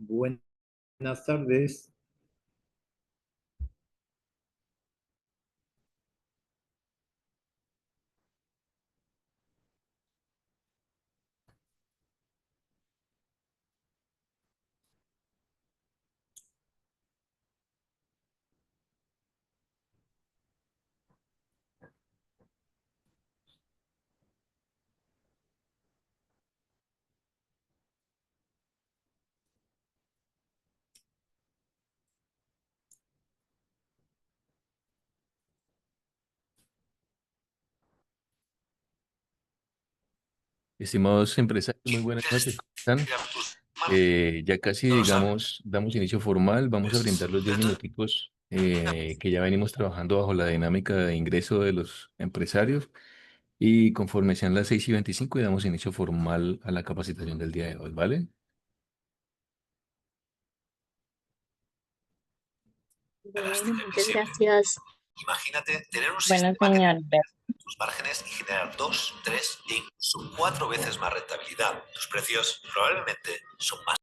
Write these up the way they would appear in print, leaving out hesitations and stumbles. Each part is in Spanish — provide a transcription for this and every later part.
Buenas tardes. Estimados empresarios, muy buenas noches, ¿cómo están? Ya casi, digamos, damos inicio formal, vamos a brindar los 10 minuticos que ya venimos trabajando bajo la dinámica de ingreso de los empresarios y conforme sean las 6:25 y damos inicio formal a la capacitación del día de hoy, ¿vale? Bueno, muchas gracias. Imagínate tener un Bueno, sistema que señor, tus márgenes y generar 2, 3 e incluso 4 veces más rentabilidad. Tus precios probablemente son más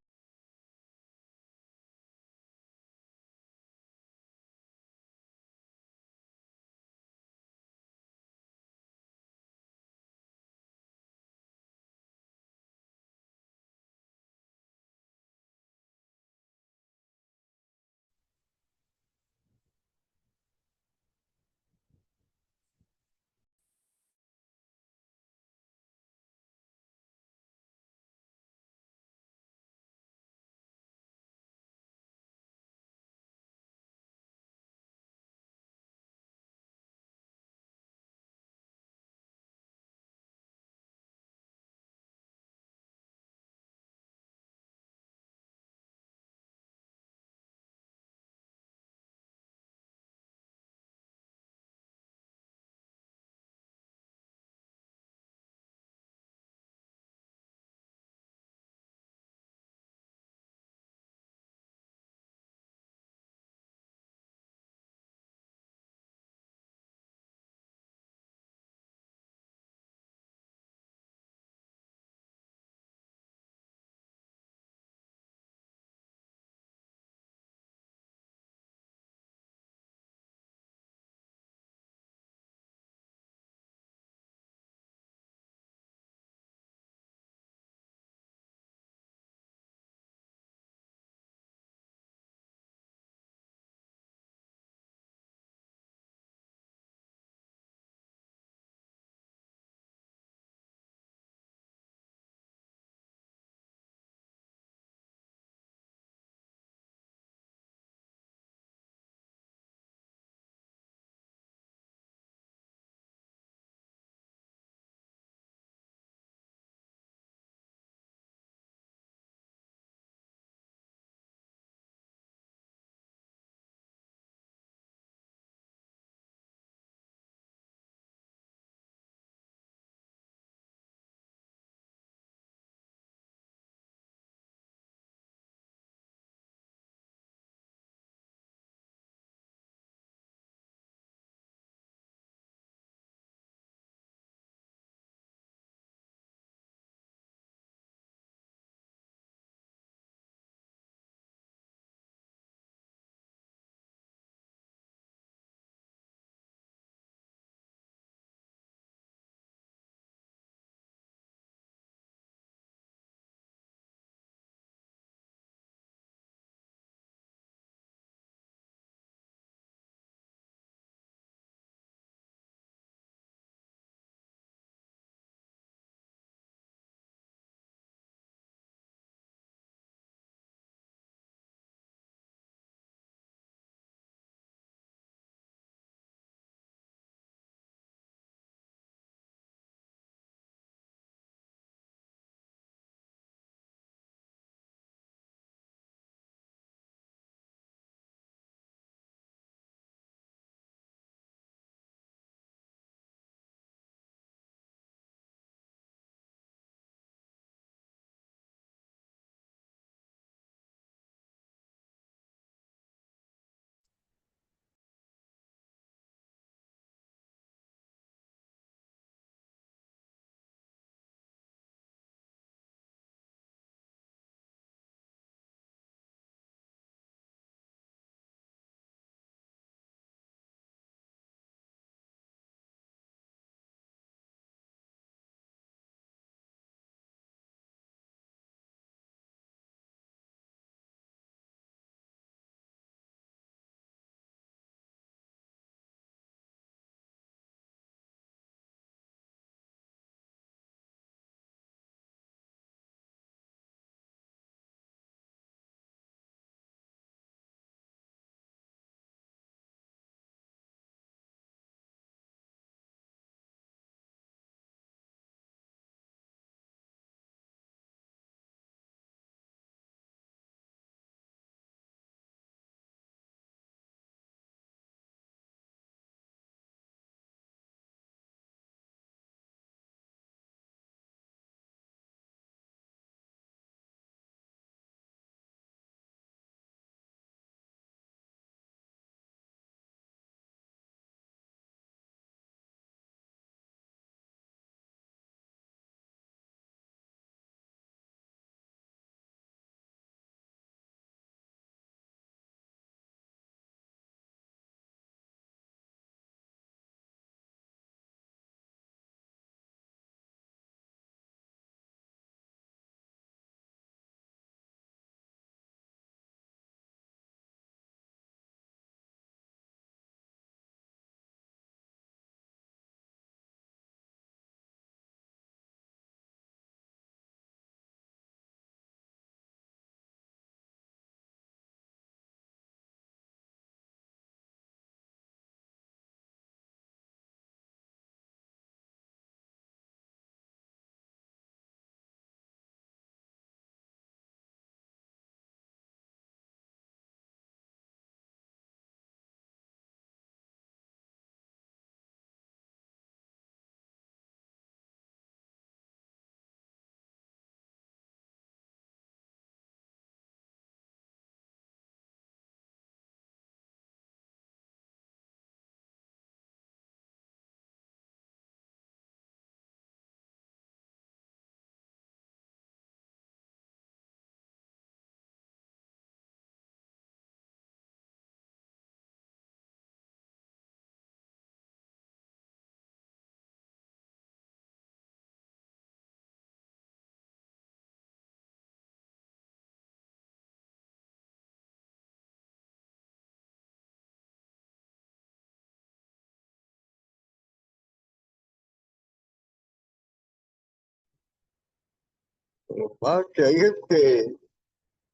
Pero más que hay gente que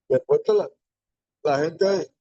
después la gente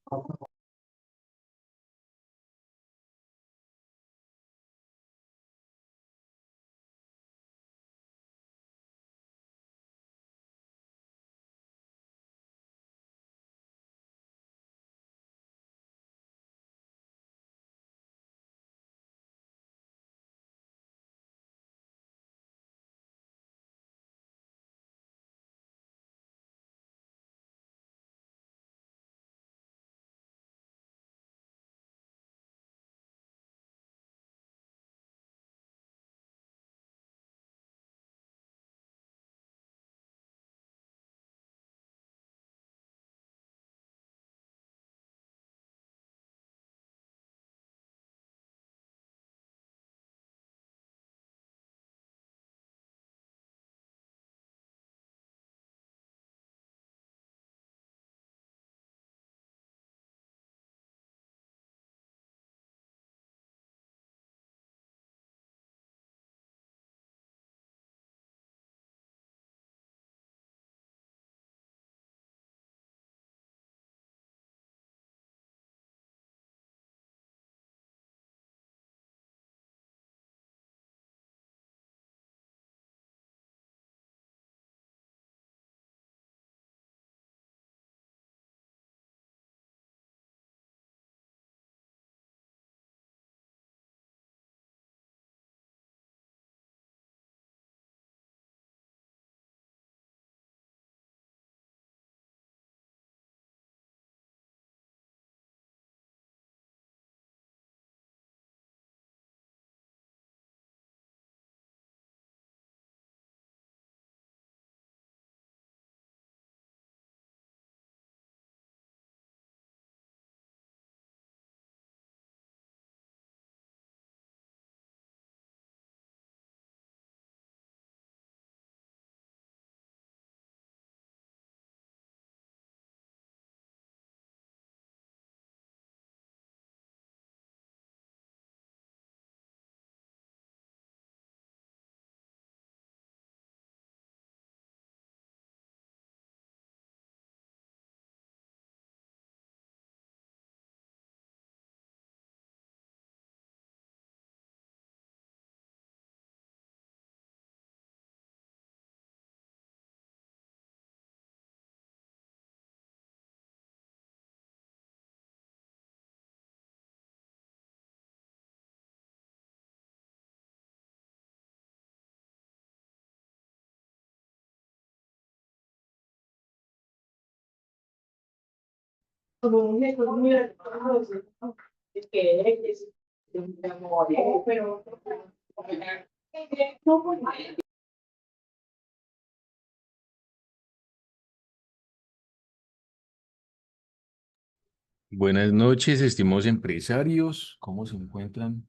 Buenas noches, estimados empresarios. ¿Cómo se encuentran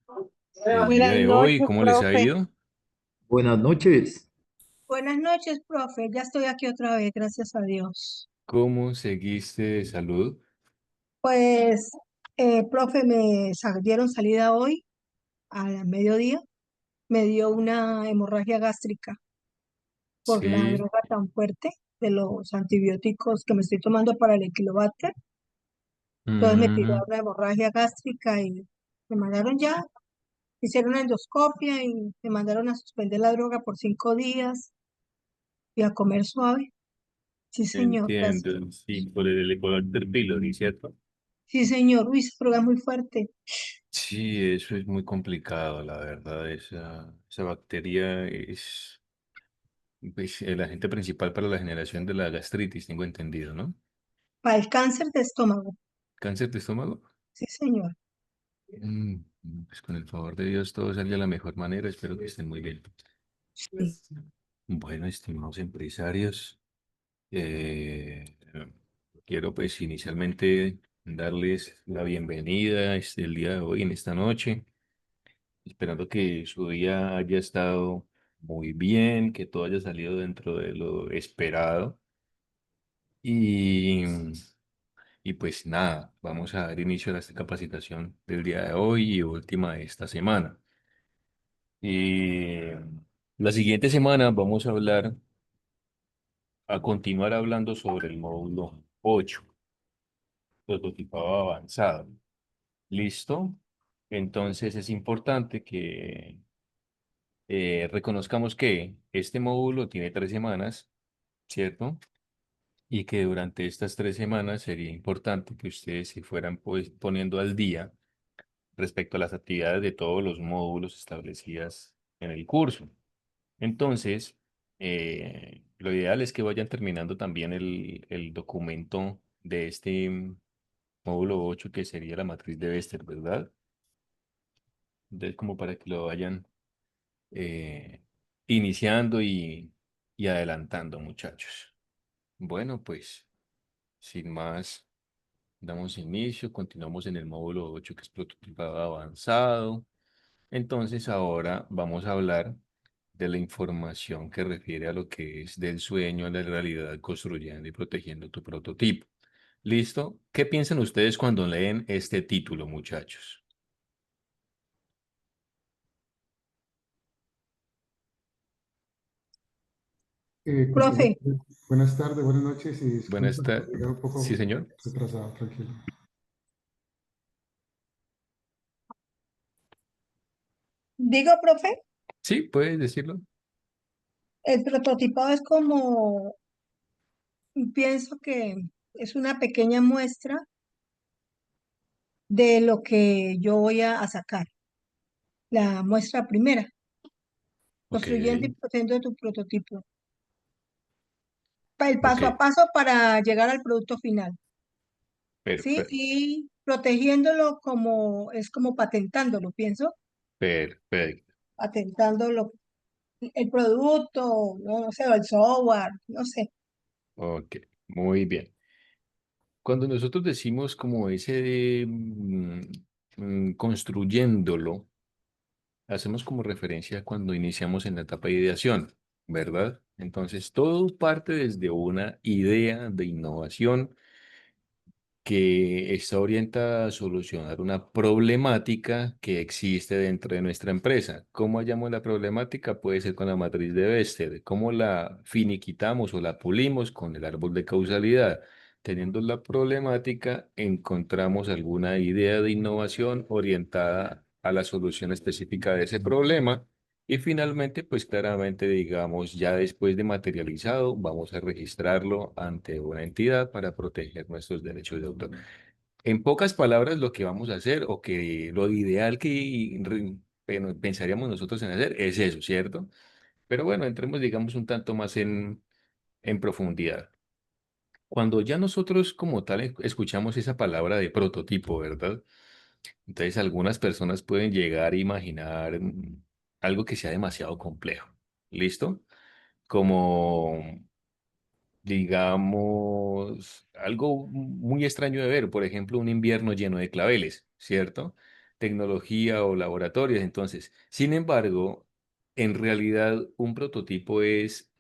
el día Buenas de hoy? noches, ¿Cómo les ha profe. ido? Buenas noches. Buenas noches, profe. Ya estoy aquí otra vez, gracias a Dios. ¿Cómo seguiste de salud? Pues, profe, dieron salida hoy a mediodía. Me dio una hemorragia gástrica por la Sí, droga tan fuerte de los antibióticos que me estoy tomando para el Helicobacter. Entonces me tiró mm, una hemorragia gástrica y me mandaron ya, hicieron una endoscopia y me mandaron a suspender la droga por 5 días y a comer suave. Sí, señor, entiendo. gracias. Sí, por el Helicobacter pylori, ¿cierto? Sí, señor. Uy, esa droga es muy fuerte. Sí, eso es muy complicado, la verdad. Esa bacteria es pues, el agente principal para la generación de la gastritis, tengo entendido, ¿no? Para el cáncer de estómago. ¿Cáncer de estómago? Sí, señor. Mm, pues con el favor de Dios todo salga de la mejor manera. Espero que estén muy bien. Sí. Bueno, estimados empresarios. Eh, quiero pues inicialmente darles la bienvenida el día de hoy, en esta noche, esperando que su día haya estado muy bien, que todo haya salido dentro de lo esperado. Y, y pues nada, vamos a dar inicio a esta capacitación del día de hoy y última de esta semana. Y la siguiente semana vamos a hablar a continuar hablando sobre el módulo 8, prototipado avanzado. ¿Listo? Entonces es importante que reconozcamos que este módulo tiene 3 semanas, ¿cierto? Y que durante estas 3 semanas sería importante que ustedes se fueran pues, poniendo al día respecto a las actividades de todos los módulos establecidas en el curso. Entonces, lo ideal es que vayan terminando también el documento de este módulo 8 que sería la matriz de Bester, ¿verdad? Entonces, como para que lo vayan eh, iniciando y adelantando, muchachos. Bueno, pues, sin más, damos inicio, continuamos en el módulo 8 que es prototipado avanzado. Entonces, ahora vamos a hablar de la información que refiere a lo que es del sueño a la realidad, construyendo y protegiendo tu prototipo. ¿Listo? ¿Qué piensan ustedes cuando leen este título, muchachos? Profe, Buenas tardes, buenas noches y Buenas disculpa por tardes. llegar un Sí, poco señor. retrasado, tranquilo. digo, profe, Sí, puedes decirlo. el prototipado es como, pienso que es una pequeña muestra de lo que yo voy a sacar, la muestra primera, Ok, construyendo y protegiendo tu prototipo. El ok, paso a paso para llegar al producto final, ¿sí? perfecto, Y protegiéndolo como, es como patentándolo, pienso, perfecto. patentándolo, el producto, no sé, o el software, no sé. Ok, muy bien. Cuando nosotros decimos como ese de, construyéndolo, hacemos como referencia a cuando iniciamos en la etapa de ideación, ¿verdad? Entonces, todo parte desde una idea de innovación que está orientada a solucionar una problemática que existe dentro de nuestra empresa. ¿Cómo hallamos la problemática? Puede ser con la matriz de Bester. ¿Cómo la finiquitamos o la pulimos? Con el árbol de causalidad. Teniendo la problemática, encontramos alguna idea de innovación orientada a la solución específica de ese problema. Y finalmente, pues claramente, digamos, ya después de materializado, vamos a registrarlo ante una entidad para proteger nuestros derechos de autor. En pocas palabras, lo que vamos a hacer o que lo ideal que bueno, pensaríamos nosotros en hacer es eso, ¿cierto? Pero bueno, entremos, digamos, un tanto más en profundidad. Cuando ya nosotros como tal escuchamos esa palabra de prototipo, ¿verdad? Entonces algunas personas pueden llegar a imaginar algo que sea demasiado complejo. ¿Listo? Como, digamos, algo muy extraño de ver, por ejemplo, un invierno lleno de claveles, ¿cierto? Tecnología o laboratorios. Entonces, sin embargo, en realidad un prototipo es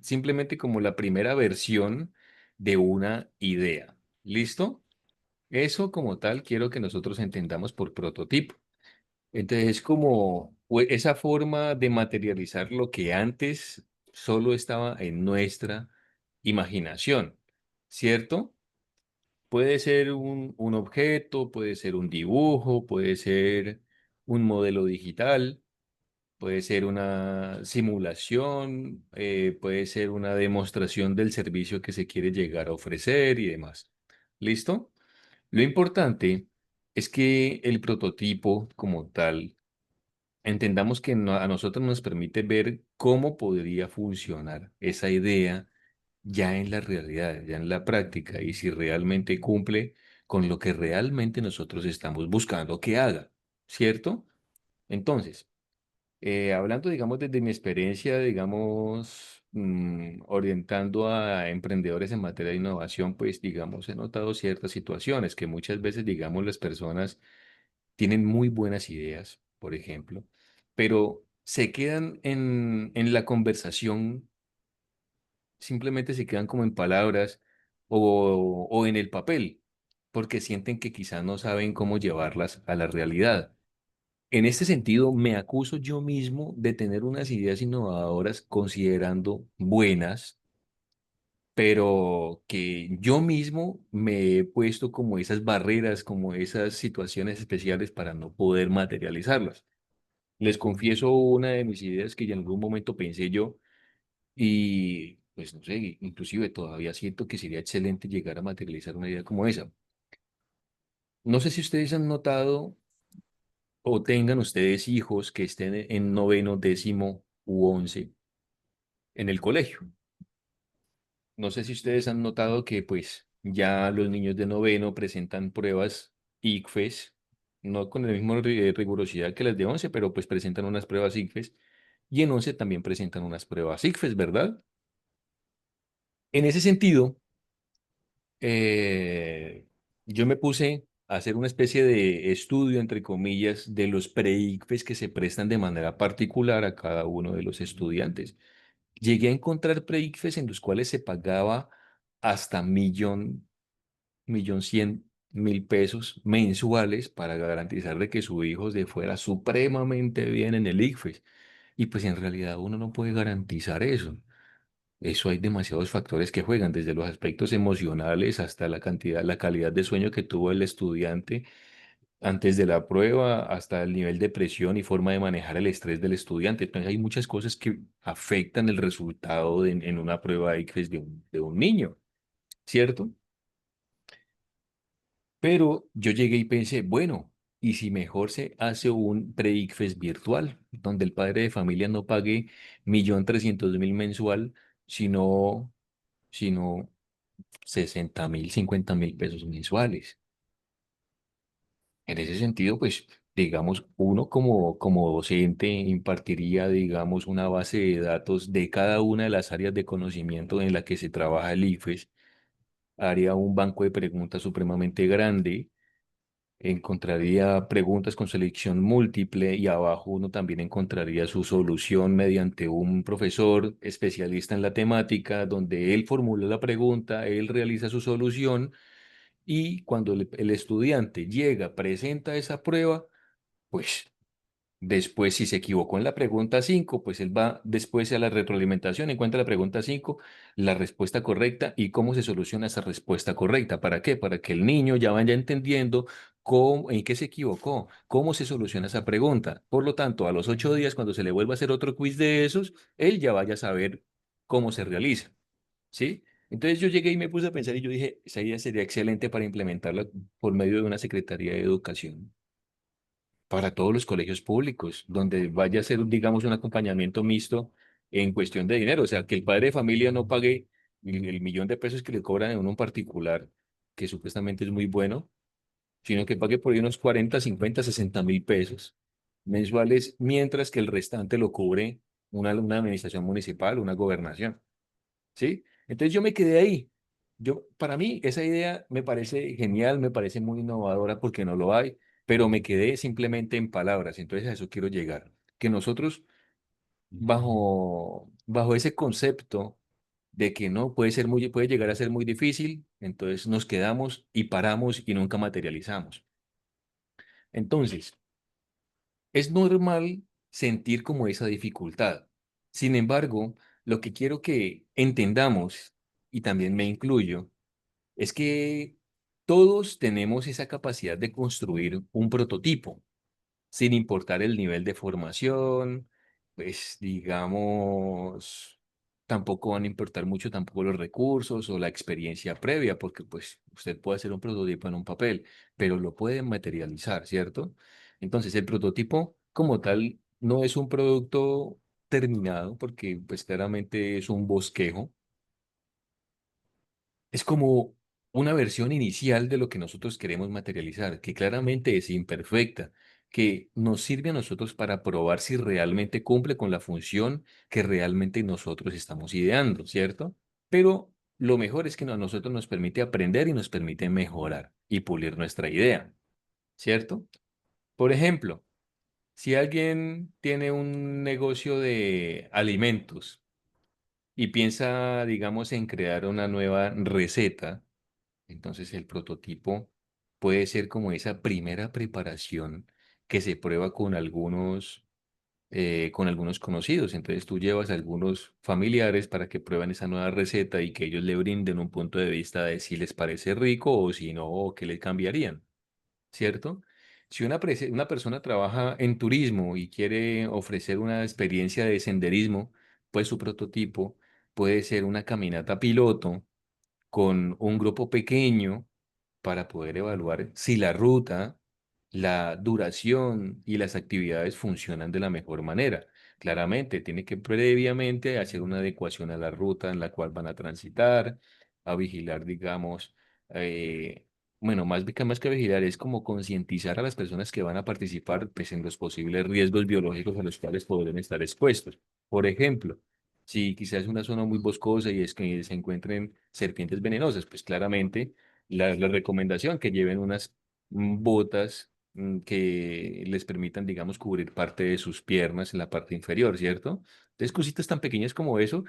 simplemente como la primera versión de una idea. ¿Listo? Eso como tal quiero que nosotros entendamos por prototipo. Entonces es como esa forma de materializar lo que antes solo estaba en nuestra imaginación, ¿cierto? Puede ser un objeto, puede ser un dibujo, puede ser un modelo digital, puede ser una simulación, puede ser una demostración del servicio que se quiere llegar a ofrecer y demás. ¿Listo? Lo importante es que el prototipo como tal, entendamos que a nosotros nos permite ver cómo podría funcionar esa idea ya en la realidad, ya en la práctica, y si realmente cumple con lo que realmente nosotros estamos buscando que haga, ¿cierto? Entonces, hablando, digamos, desde mi experiencia, digamos, orientando a emprendedores en materia de innovación, pues, digamos, he notado ciertas situaciones que muchas veces, digamos, las personas tienen muy buenas ideas, por ejemplo, pero se quedan en la conversación, simplemente se quedan como en palabras o en el papel, porque sienten que quizás no saben cómo llevarlas a la realidad. En este sentido, me acuso yo mismo de tener unas ideas innovadoras considerando buenas, pero que yo mismo me he puesto como esas barreras, como esas situaciones especiales para no poder materializarlas. Les confieso una de mis ideas que ya en algún momento pensé yo y pues no sé, inclusive todavía siento que sería excelente llegar a materializar una idea como esa. No sé si ustedes han notado o tengan ustedes hijos que estén en noveno, décimo u once en el colegio. No sé si ustedes han notado que pues ya los niños de noveno presentan pruebas ICFES, no con la misma rigurosidad que las de once, pero pues presentan unas pruebas ICFES y en once también presentan unas pruebas ICFES, ¿verdad? En ese sentido, eh, yo me puse a hacer una especie de estudio, entre comillas, de los pre-ICFES que se prestan de manera particular a cada uno de los estudiantes. Llegué a encontrar pre-ICFES en los cuales se pagaba hasta 1.100.000 pesos mensuales para garantizar de que su hijo se fuera supremamente bien en el ICFES. Y pues en realidad uno no puede garantizar eso. Eso hay demasiados factores que juegan, desde los aspectos emocionales hasta la cantidad, la calidad de sueño que tuvo el estudiante antes de la prueba, hasta el nivel de presión y forma de manejar el estrés del estudiante. Entonces hay muchas cosas que afectan el resultado en una prueba ICFES de un niño, ¿cierto? Pero yo llegué y pensé, bueno, ¿y si mejor se hace un pre-ICFES virtual, donde el padre de familia no pague 1.300.000 mensual, sino 60.000, 50.000 pesos mensuales? En ese sentido, pues, digamos, uno como docente impartiría, digamos, una base de datos de cada una de las áreas de conocimiento en la que se trabaja el ICFES, haría un banco de preguntas supremamente grande, encontraría preguntas con selección múltiple y abajo uno también encontraría su solución mediante un profesor especialista en la temática, donde él formula la pregunta, él realiza su solución y cuando el estudiante llega, presenta esa prueba, pues después, si se equivocó en la pregunta 5 pues él va después a la retroalimentación, encuentra la pregunta 5 la respuesta correcta y cómo se soluciona esa respuesta correcta. ¿Para qué? Para que el niño ya vaya entendiendo en qué se equivocó, cómo se soluciona esa pregunta. Por lo tanto, a los 8 días, cuando se le vuelva a hacer otro quiz de esos, él ya vaya a saber cómo se realiza. ¿Sí? Entonces yo llegué y me puse a pensar y yo dije, esa idea sería excelente para implementarla por medio de una Secretaría de Educación para todos los colegios públicos, donde vaya a ser, digamos, un acompañamiento mixto en cuestión de dinero. O sea, que el padre de familia no pague el 1.000.000 de pesos que le cobran en uno particular, que supuestamente es muy bueno, sino que pague por ahí unos 40, 50, 60.000 pesos mensuales, mientras que el restante lo cubre una administración municipal, una gobernación. ¿Sí? Entonces yo me quedé ahí. Para mí, esa idea me parece genial, me parece muy innovadora porque no lo hay, pero me quedé simplemente en palabras. Entonces a eso quiero llegar. Que nosotros, bajo ese concepto de que no puede llegar a ser muy difícil, entonces nos quedamos y paramos y nunca materializamos. Entonces, es normal sentir como esa dificultad. Sin embargo, lo que quiero que entendamos, y también me incluyo, es que todos tenemos esa capacidad de construir un prototipo sin importar el nivel de formación, pues digamos, tampoco van a importar mucho tampoco los recursos o la experiencia previa, porque pues usted puede hacer un prototipo en un papel, pero lo puede materializar, ¿cierto? Entonces, el prototipo como tal no es un producto terminado, porque pues claramente es un bosquejo, es como una versión inicial de lo que nosotros queremos materializar, que claramente es imperfecta, que nos sirve a nosotros para probar si realmente cumple con la función que realmente nosotros estamos ideando, ¿cierto? Pero lo mejor es que a nosotros nos permite aprender y nos permite mejorar y pulir nuestra idea, ¿cierto? Por ejemplo, si alguien tiene un negocio de alimentos y piensa, digamos, en crear una nueva receta, entonces el prototipo puede ser como esa primera preparación que se prueba con algunos conocidos. Entonces tú llevas a algunos familiares para que prueben esa nueva receta y que ellos le brinden un punto de vista de si les parece rico o si no, o qué le cambiarían, ¿cierto? Si una persona trabaja en turismo y quiere ofrecer una experiencia de senderismo, pues su prototipo puede ser una caminata piloto con un grupo pequeño para poder evaluar si la ruta, la duración y las actividades funcionan de la mejor manera. Claramente, tiene que previamente hacer una adecuación a la ruta en la cual van a transitar, a vigilar, digamos, eh, bueno, más que vigilar, es como concientizar a las personas que van a participar, pues, en los posibles riesgos biológicos a los cuales podrían estar expuestos. Por ejemplo, si quizás es una zona muy boscosa y es que se encuentren serpientes venenosas, pues claramente la recomendación que lleven unas botas que les permitan, digamos, cubrir parte de sus piernas en la parte inferior, ¿cierto? Entonces, cositas tan pequeñas como eso,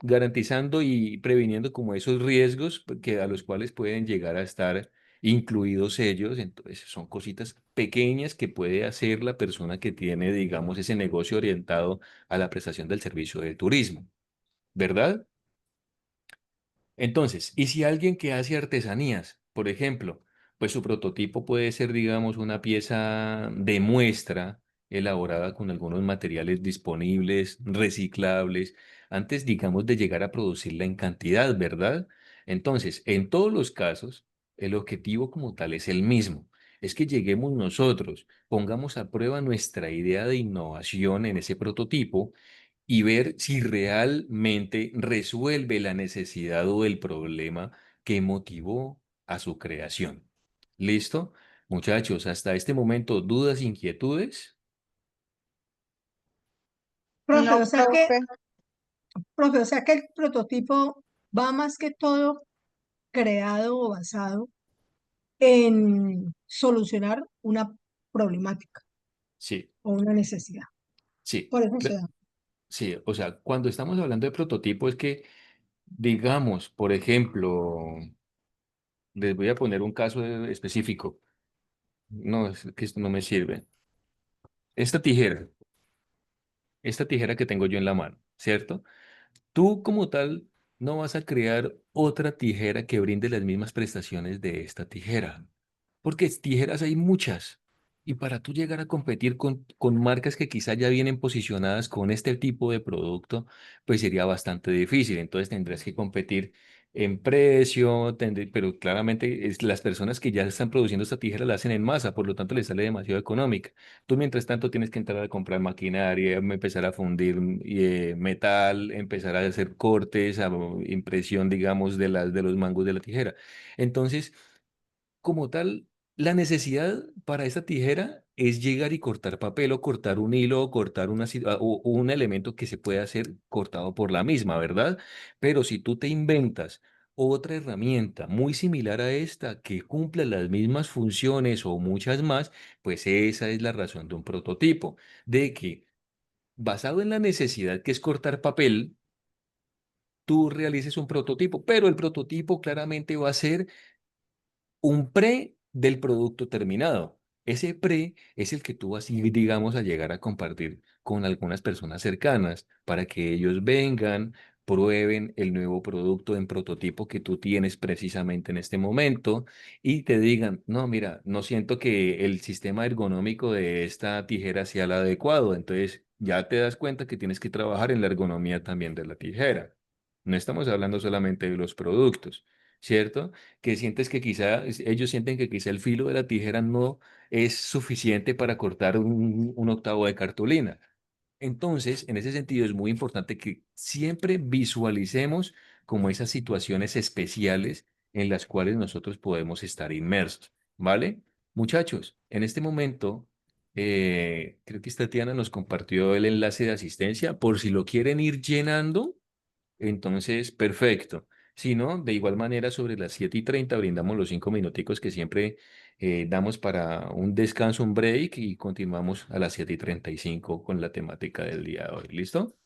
garantizando y previniendo como esos riesgos que a los cuales pueden llegar a estar incluidos ellos. Entonces, son cositas pequeñas que puede hacer la persona que tiene, digamos, ese negocio orientado a la prestación del servicio de turismo, ¿verdad? Entonces, ¿y si alguien que hace artesanías, por ejemplo, pues su prototipo puede ser, digamos, una pieza de muestra elaborada con algunos materiales disponibles, reciclables, antes, digamos, de llegar a producirla en cantidad, ¿verdad? Entonces, en todos los casos, el objetivo como tal es el mismo. Es que lleguemos nosotros, pongamos a prueba nuestra idea de innovación en ese prototipo y ver si realmente resuelve la necesidad o el problema que motivó a su creación. ¿Listo? Muchachos, hasta este momento, ¿dudas, inquietudes? Profe, No, o sea que, profe. profe, o sea que el prototipo va más que todo creado o basado en solucionar una problemática Sí, o una necesidad. sí, Por eso se da. sí. O sea, cuando estamos hablando de prototipo es que, digamos, por ejemplo, les voy a poner un caso específico. No, es que esto no me sirve. Esta tijera, esta tijera que tengo yo en la mano, ¿cierto? Tú como tal no vas a crear otra tijera que brinde las mismas prestaciones de esta tijera, porque tijeras hay muchas. Y para tú llegar a competir con marcas que quizá ya vienen posicionadas con este tipo de producto, pues sería bastante difícil. Entonces tendrás que competir en precio, pero claramente las personas que ya están produciendo esta tijera la hacen en masa, por lo tanto les sale demasiado económica. Tú mientras tanto tienes que entrar a comprar maquinaria, empezar a fundir metal, empezar a hacer cortes, impresión, digamos, de los mangos de la tijera. Entonces, como tal, la necesidad para esta tijera es llegar y cortar papel o cortar un hilo o cortar o un elemento que se puede hacer cortado por la misma, ¿verdad? Pero si tú te inventas otra herramienta muy similar a esta que cumpla las mismas funciones o muchas más, pues esa es la razón de un prototipo, de que basado en la necesidad que es cortar papel, tú realices un prototipo, pero el prototipo claramente va a ser un pre del producto terminado. Ese pre es el que tú vas, digamos, a llegar a compartir con algunas personas cercanas para que ellos vengan, prueben el nuevo producto en prototipo que tú tienes precisamente en este momento y te digan, no, mira, no siento que el sistema ergonómico de esta tijera sea el adecuado. Entonces ya te das cuenta que tienes que trabajar en la ergonomía también de la tijera. No estamos hablando solamente de los productos, ¿cierto? Que sientes que quizá, ellos sienten que quizá el filo de la tijera no es suficiente para cortar un octavo de cartulina. Entonces, en ese sentido, es muy importante que siempre visualicemos como esas situaciones especiales en las cuales nosotros podemos estar inmersos, ¿vale? Muchachos, en este momento, creo que Tatiana nos compartió el enlace de asistencia por si lo quieren ir llenando. Entonces, perfecto. Si no, de igual manera, sobre las 7:30 brindamos los 5 minuticos que siempre damos para un descanso, un break, y continuamos a las 7:35 con la temática del día de hoy. ¿Listo?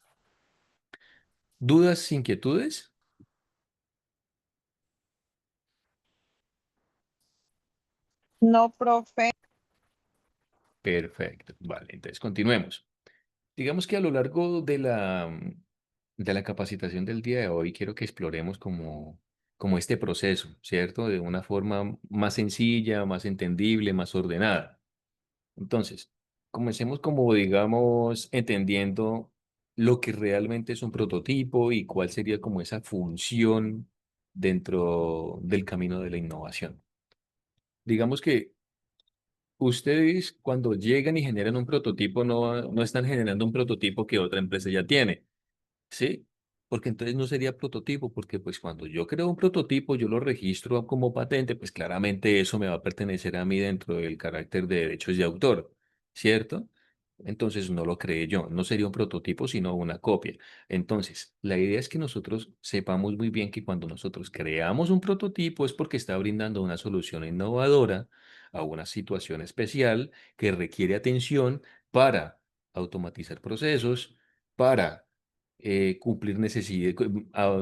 ¿Dudas, inquietudes? No, profe. Perfecto. Vale, entonces continuemos. Digamos que a lo largo de la capacitación del día de hoy, quiero que exploremos como este proceso, ¿cierto? De una forma más sencilla, más entendible, más ordenada. Entonces, comencemos como, digamos, entendiendo lo que realmente es un prototipo y cuál sería como esa función dentro del camino de la innovación. Digamos que ustedes cuando llegan y generan un prototipo no están generando un prototipo que otra empresa ya tiene. Sí, porque entonces no sería prototipo, porque pues cuando yo creo un prototipo, yo lo registro como patente, pues claramente eso me va a pertenecer a mí dentro del carácter de derechos de autor, ¿cierto? Entonces no lo creé yo, no sería un prototipo, sino una copia. Entonces, la idea es que nosotros sepamos muy bien que cuando nosotros creamos un prototipo es porque está brindando una solución innovadora a una situación especial que requiere atención para automatizar procesos, para cumplir necesidades,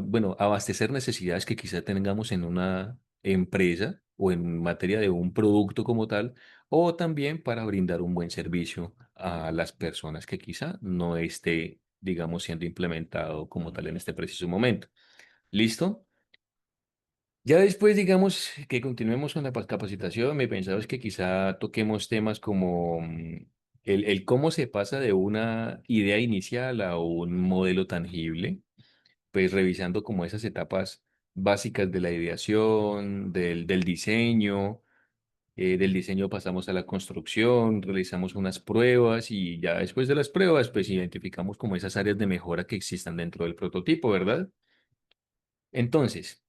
bueno, abastecer necesidades que quizá tengamos en una empresa o en materia de un producto como tal, o también para brindar un buen servicio a las personas que quizá no esté, digamos, siendo implementado como tal en este preciso momento. ¿Listo? Ya después, digamos, que continuemos con la capacitación, me pensaba es que quizá toquemos temas como el cómo se pasa de una idea inicial a un modelo tangible, pues revisando como esas etapas básicas de la ideación, del diseño pasamos a la construcción, realizamos unas pruebas y ya después de las pruebas, pues identificamos como esas áreas de mejora que existan dentro del prototipo, ¿verdad? Entonces,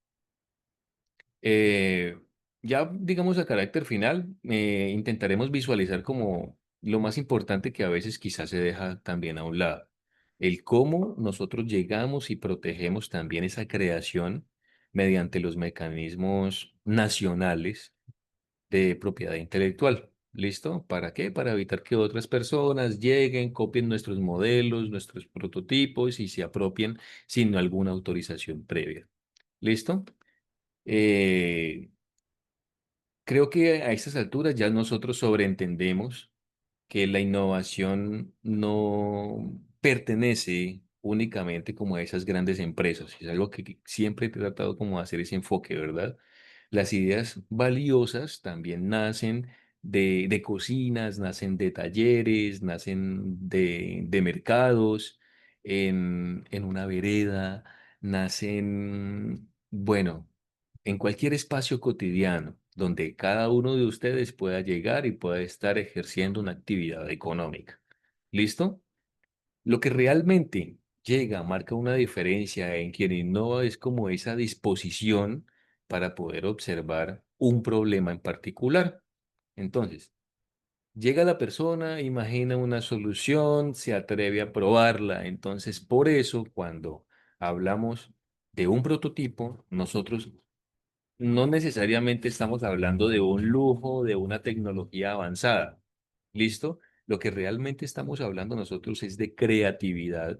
eh, ya digamos a carácter final, intentaremos visualizar como lo más importante que a veces quizás se deja también a un lado, el cómo nosotros llegamos y protegemos también esa creación mediante los mecanismos nacionales de propiedad intelectual. ¿Listo? ¿Para qué? Para evitar que otras personas lleguen, copien nuestros modelos, nuestros prototipos y se apropien sin alguna autorización previa. ¿Listo? Eh, Creo que a estas alturas ya nosotros sobreentendemos que la innovación no pertenece únicamente como a esas grandes empresas. Es algo que siempre he tratado como de hacer ese enfoque, ¿verdad? Las ideas valiosas también nacen de cocinas, nacen de talleres, nacen de mercados, en una vereda, nacen, bueno, en cualquier espacio cotidiano donde cada uno de ustedes pueda llegar y pueda estar ejerciendo una actividad económica. ¿Listo? Lo que realmente llega, marca una diferencia en quien innova es como esa disposición para poder observar un problema en particular. Entonces, llega la persona, imagina una solución, se atreve a probarla. Entonces, por eso, cuando hablamos de un prototipo, nosotros no necesariamente estamos hablando de un lujo, de una tecnología avanzada. ¿Listo? Lo que realmente estamos hablando nosotros es de creatividad,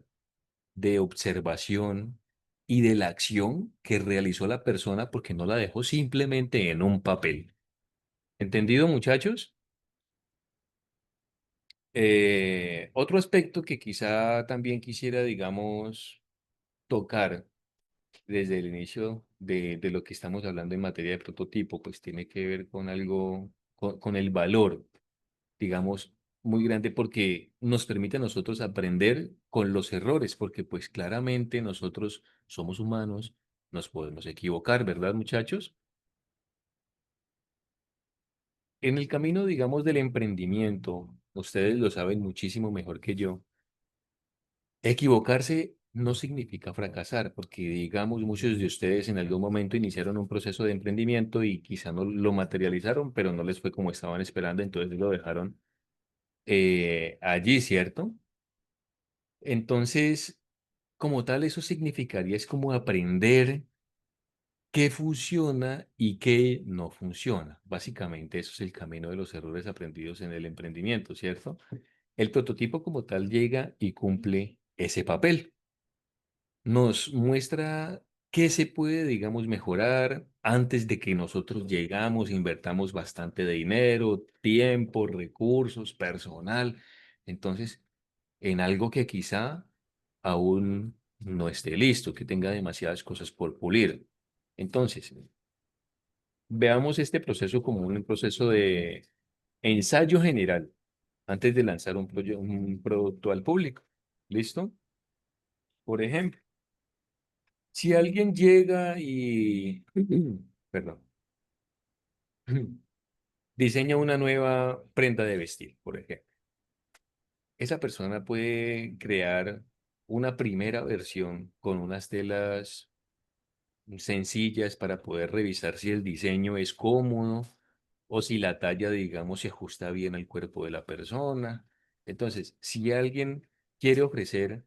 de observación y de la acción que realizó la persona porque no la dejó simplemente en un papel. ¿Entendido, muchachos? Otro aspecto que quizá también quisiera, digamos, tocar desde el inicio de lo que estamos hablando en materia de prototipo, pues tiene que ver con algo, con el valor, digamos, muy grande porque nos permite a nosotros aprender con los errores, porque pues claramente nosotros somos humanos, nos podemos equivocar, ¿verdad, muchachos? En el camino, digamos, del emprendimiento, ustedes lo saben muchísimo mejor que yo. Equivocarse no significa fracasar, porque digamos muchos de ustedes en algún momento iniciaron un proceso de emprendimiento y quizá no lo materializaron, pero no les fue como estaban esperando, entonces lo dejaron allí, ¿cierto? Entonces, como tal, eso significaría es como aprender qué funciona y qué no funciona. Básicamente, eso es el camino de los errores aprendidos en el emprendimiento, ¿cierto? El prototipo como tal llega y cumple ese papel. Nos muestra qué se puede, digamos, mejorar, antes de que nosotros llegamos, invertamos bastante de dinero, tiempo, recursos, personal. Entonces, en algo que quizá aún no esté listo, que tenga demasiadas cosas por pulir. Entonces, veamos este proceso como un proceso de ensayo general antes de lanzar un producto al público. ¿Listo? Por ejemplo, si alguien llega y, perdón, diseña una nueva prenda de vestir, por ejemplo, esa persona puede crear una primera versión con unas telas sencillas para poder revisar si el diseño es cómodo o si la talla, digamos, se ajusta bien al cuerpo de la persona. Entonces, si alguien quiere ofrecer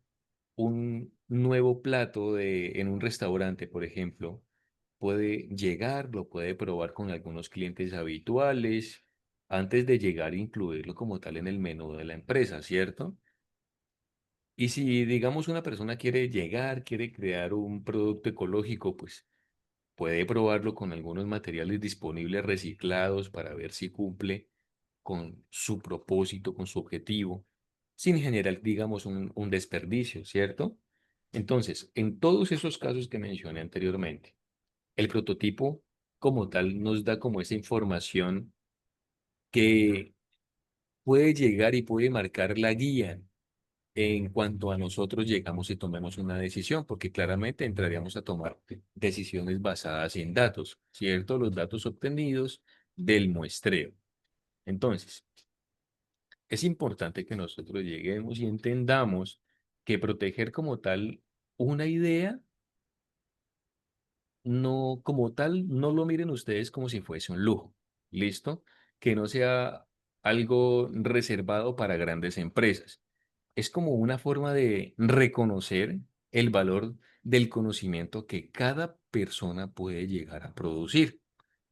un nuevo plato en un restaurante, por ejemplo, puede llegar, lo puede probar con algunos clientes habituales, antes de llegar a incluirlo como tal en el menú de la empresa, ¿cierto? Y si, digamos, una persona quiere llegar, quiere crear un producto ecológico, pues puede probarlo con algunos materiales disponibles reciclados para ver si cumple con su propósito, con su objetivo, sin generar, digamos, un desperdicio, ¿cierto? Entonces, en todos esos casos que mencioné anteriormente, el prototipo como tal nos da como esa información que puede llegar y puede marcar la guía en cuanto a nosotros llegamos y tomemos una decisión, porque claramente entraríamos a tomar decisiones basadas en datos, ¿cierto? Los datos obtenidos del muestreo. Entonces, es importante que nosotros lleguemos y entendamos que proteger como tal una idea, no como tal, no lo miren ustedes como si fuese un lujo, ¿listo? Que no sea algo reservado para grandes empresas. Es como una forma de reconocer el valor del conocimiento que cada persona puede llegar a producir.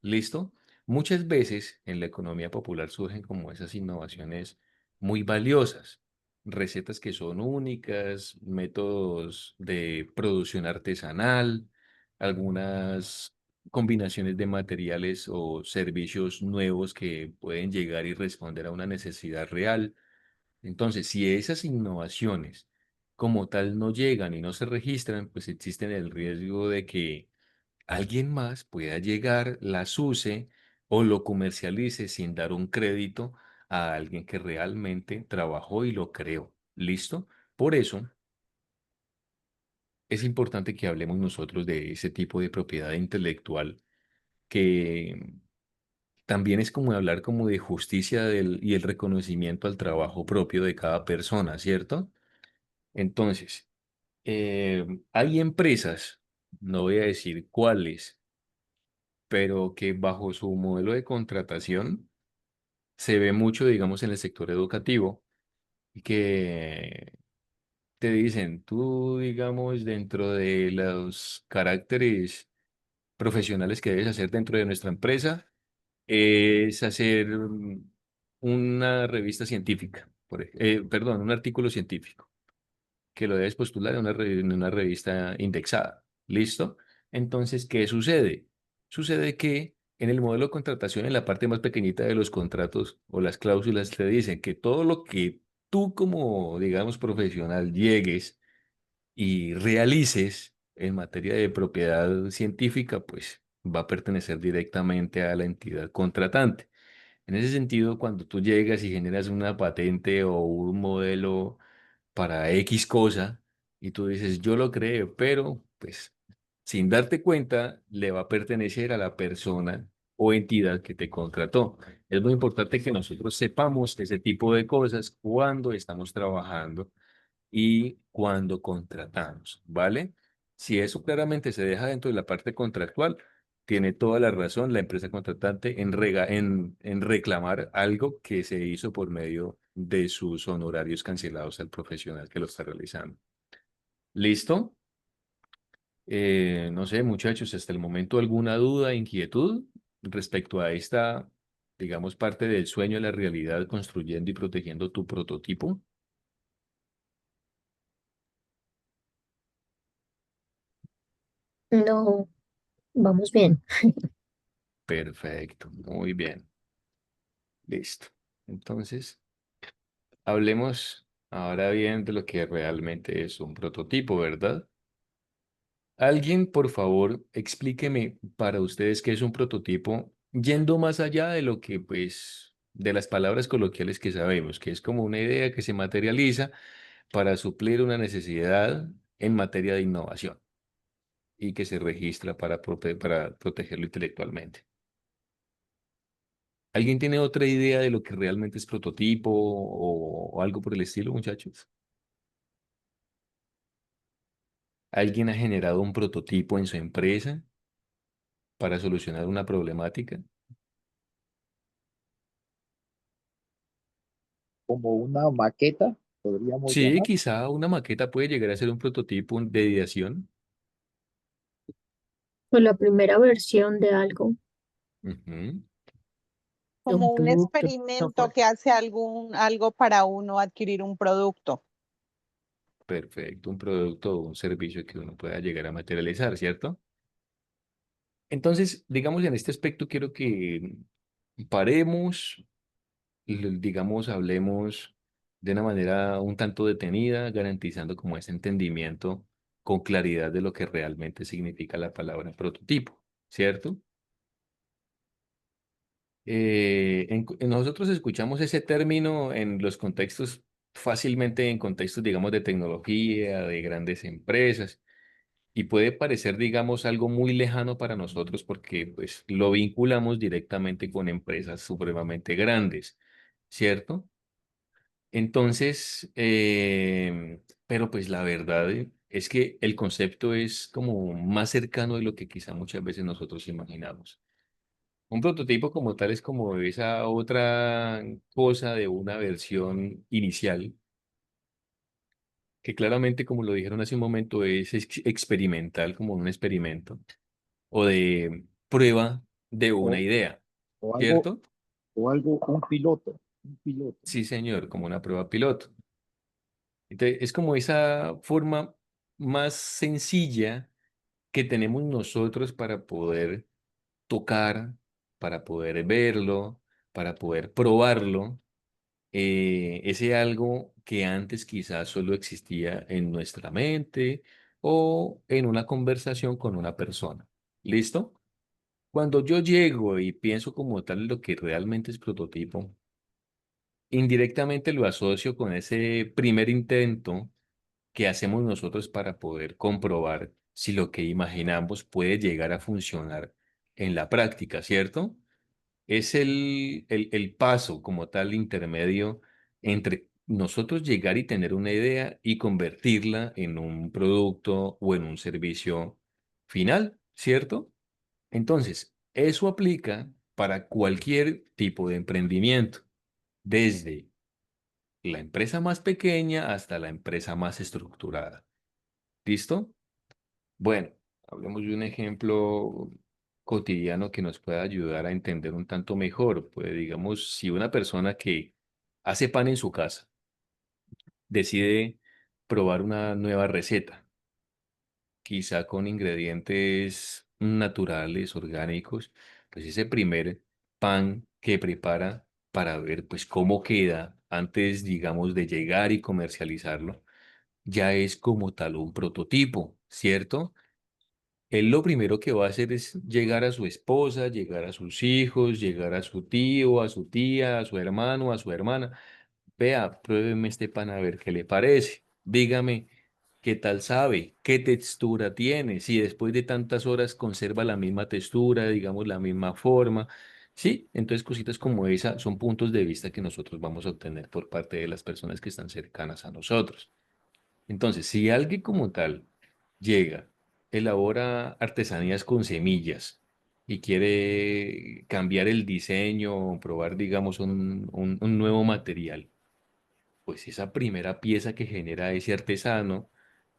¿Listo? Muchas veces en la economía popular surgen como esas innovaciones muy valiosas, recetas que son únicas, métodos de producción artesanal, algunas combinaciones de materiales o servicios nuevos que pueden llegar y responder a una necesidad real. Entonces, si esas innovaciones como tal no llegan y no se registran, pues existe el riesgo de que alguien más pueda llegar, las use o lo comercialice sin dar un crédito a alguien que realmente trabajó y lo creó. ¿Listo? Por eso es importante que hablemos nosotros de ese tipo de propiedad intelectual que también es como hablar como de justicia y el reconocimiento al trabajo propio de cada persona, ¿cierto? Entonces, hay empresas, no voy a decir cuáles, pero que bajo su modelo de contratación se ve mucho, digamos, en el sector educativo, y que te dicen, tú, digamos, dentro de los caracteres profesionales que debes hacer dentro de nuestra empresa, es hacer una revista científica, perdón, un artículo científico, que lo debes postular en una revista indexada. ¿Listo? Entonces, ¿qué sucede? Sucede que en el modelo de contratación, en la parte más pequeñita de los contratos o las cláusulas, te dicen que todo lo que tú como, digamos, profesional llegues y realices en materia de propiedad científica, pues va a pertenecer directamente a la entidad contratante. En ese sentido, cuando tú llegas y generas una patente o un modelo para X cosa y tú dices, yo lo creé, pero pues sin darte cuenta le va a pertenecer a la persona o entidad que te contrató. Es muy importante que nosotros sepamos ese tipo de cosas cuando estamos trabajando y cuando contratamos, ¿vale? Si eso claramente se deja dentro de la parte contractual, tiene toda la razón la empresa contratante en reclamar algo que se hizo por medio de sus honorarios cancelados al profesional que lo está realizando. ¿Listo? No sé, muchachos, hasta el momento alguna duda, inquietud respecto a esta, digamos, parte del sueño de la realidad, construyendo y protegiendo tu prototipo. No, Vamos bien. Perfecto, muy bien, listo. Entonces, hablemos ahora bien de lo que realmente es un prototipo, ¿verdad? Alguien, por favor, explíqueme para ustedes qué es un prototipo, yendo más allá de lo que, pues, de las palabras coloquiales que sabemos, que es como una idea que se materializa para suplir una necesidad en materia de innovación y que se registra para protegerlo intelectualmente. ¿Alguien tiene otra idea de lo que realmente es prototipo o algo por el estilo, muchachos? ¿Alguien ha generado un prototipo en su empresa para solucionar una problemática? Como una maqueta, podríamos Sí, llamar. quizá una maqueta puede llegar a ser un prototipo de ideación. Con la primera versión de algo, Ujú, de un Como un producto, experimento software. que hace algo para uno adquirir un producto. perfecto, un producto o un servicio que uno pueda llegar a materializar, ¿cierto? Entonces, digamos, en este aspecto quiero que paremos, digamos, hablemos de una manera un tanto detenida, garantizando como ese entendimiento con claridad de lo que realmente significa la palabra prototipo, ¿cierto? Nosotros escuchamos ese término en los contextos, fácilmente en contextos, digamos, de tecnología, de grandes empresas, y puede parecer, digamos, algo muy lejano para nosotros porque pues lo vinculamos directamente con empresas supremamente grandes, ¿cierto? Entonces, pero pues la verdad es que el concepto es como más cercano de lo que quizá muchas veces nosotros imaginamos. Un prototipo como tal es como esa otra cosa de una versión inicial, que claramente, como lo dijeron hace un momento, es experimental, como un experimento, o de prueba de una O, idea, o algo, ¿cierto? o algo, un piloto. Sí, señor, como una prueba piloto. Entonces, es como esa forma más sencilla que tenemos nosotros para poder tocar, para poder verlo, para poder probarlo, ese algo que antes quizás solo existía en nuestra mente o en una conversación con una persona. ¿Listo? Cuando yo llego y pienso como tal en lo que realmente es prototipo, indirectamente lo asocio con ese primer intento que hacemos nosotros para poder comprobar si lo que imaginamos puede llegar a funcionar en la práctica, ¿cierto? Es el paso como tal intermedio entre nosotros llegar y tener una idea y convertirla en un producto o en un servicio final, ¿cierto? Entonces, eso aplica para cualquier tipo de emprendimiento, desde la empresa más pequeña hasta la empresa más estructurada. ¿Listo? Bueno, hablemos de un ejemplo cotidiano que nos pueda ayudar a entender un tanto mejor. Pues digamos, si una persona que hace pan en su casa decide probar una nueva receta, quizá con ingredientes naturales, orgánicos, pues ese primer pan que prepara para ver pues cómo queda antes, digamos, de llegar y comercializarlo, ya es como tal un prototipo, ¿cierto? Él lo primero que va a hacer es llegar a su esposa, llegar a sus hijos, llegar a su tío, a su tía, a su hermano, a su hermana. Vea, pruébeme este pan a ver qué le parece. Dígame qué tal sabe, qué textura tiene, si después de tantas horas conserva la misma textura, digamos la misma forma. Sí, entonces cositas como esa son puntos de vista que nosotros vamos a obtener por parte de las personas que están cercanas a nosotros. Entonces, si alguien como tal llega, elabora artesanías con semillas y quiere cambiar el diseño, probar, digamos, un nuevo material, pues esa primera pieza que genera ese artesano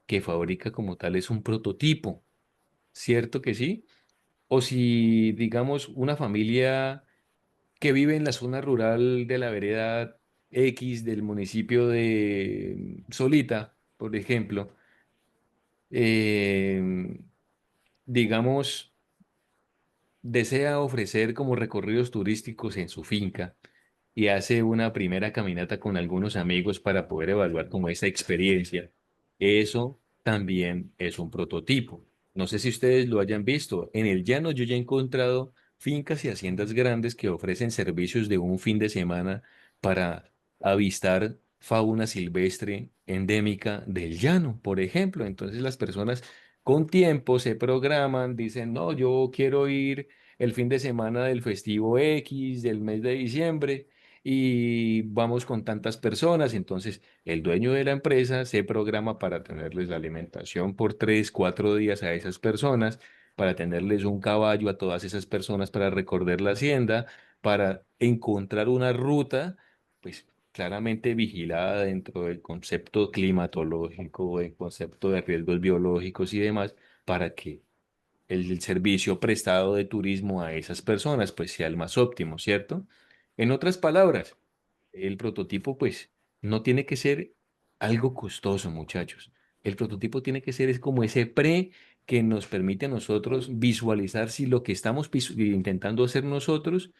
que fabrica como tal es un prototipo, ¿cierto que sí? O si, digamos, una familia que vive en la zona rural de la vereda X del municipio de Solita, por ejemplo, eh, digamos, desea ofrecer como recorridos turísticos en su finca y hace una primera caminata con algunos amigos para poder evaluar como esa experiencia. Eso también es un prototipo. No sé si ustedes lo hayan visto. En el llano yo ya he encontrado fincas y haciendas grandes que ofrecen servicios de un fin de semana para avistar fauna silvestre endémica del llano, por ejemplo. Entonces las personas con tiempo se programan, dicen, no, yo quiero ir el fin de semana del festivo X del mes de diciembre y vamos con tantas personas. Entonces, el dueño de la empresa se programa para tenerles la alimentación por 3, 4 días a esas personas, para tenerles un caballo a todas esas personas para recorrer la hacienda, para encontrar una ruta, pues claramente vigilada dentro del concepto climatológico, el concepto de riesgos biológicos y demás, para que el servicio prestado de turismo a esas personas pues sea el más óptimo, ¿cierto? En otras palabras, el prototipo pues no tiene que ser algo costoso, muchachos. El prototipo tiene que ser es como ese pre que nos permite a nosotros visualizar si lo que estamos intentando hacer nosotros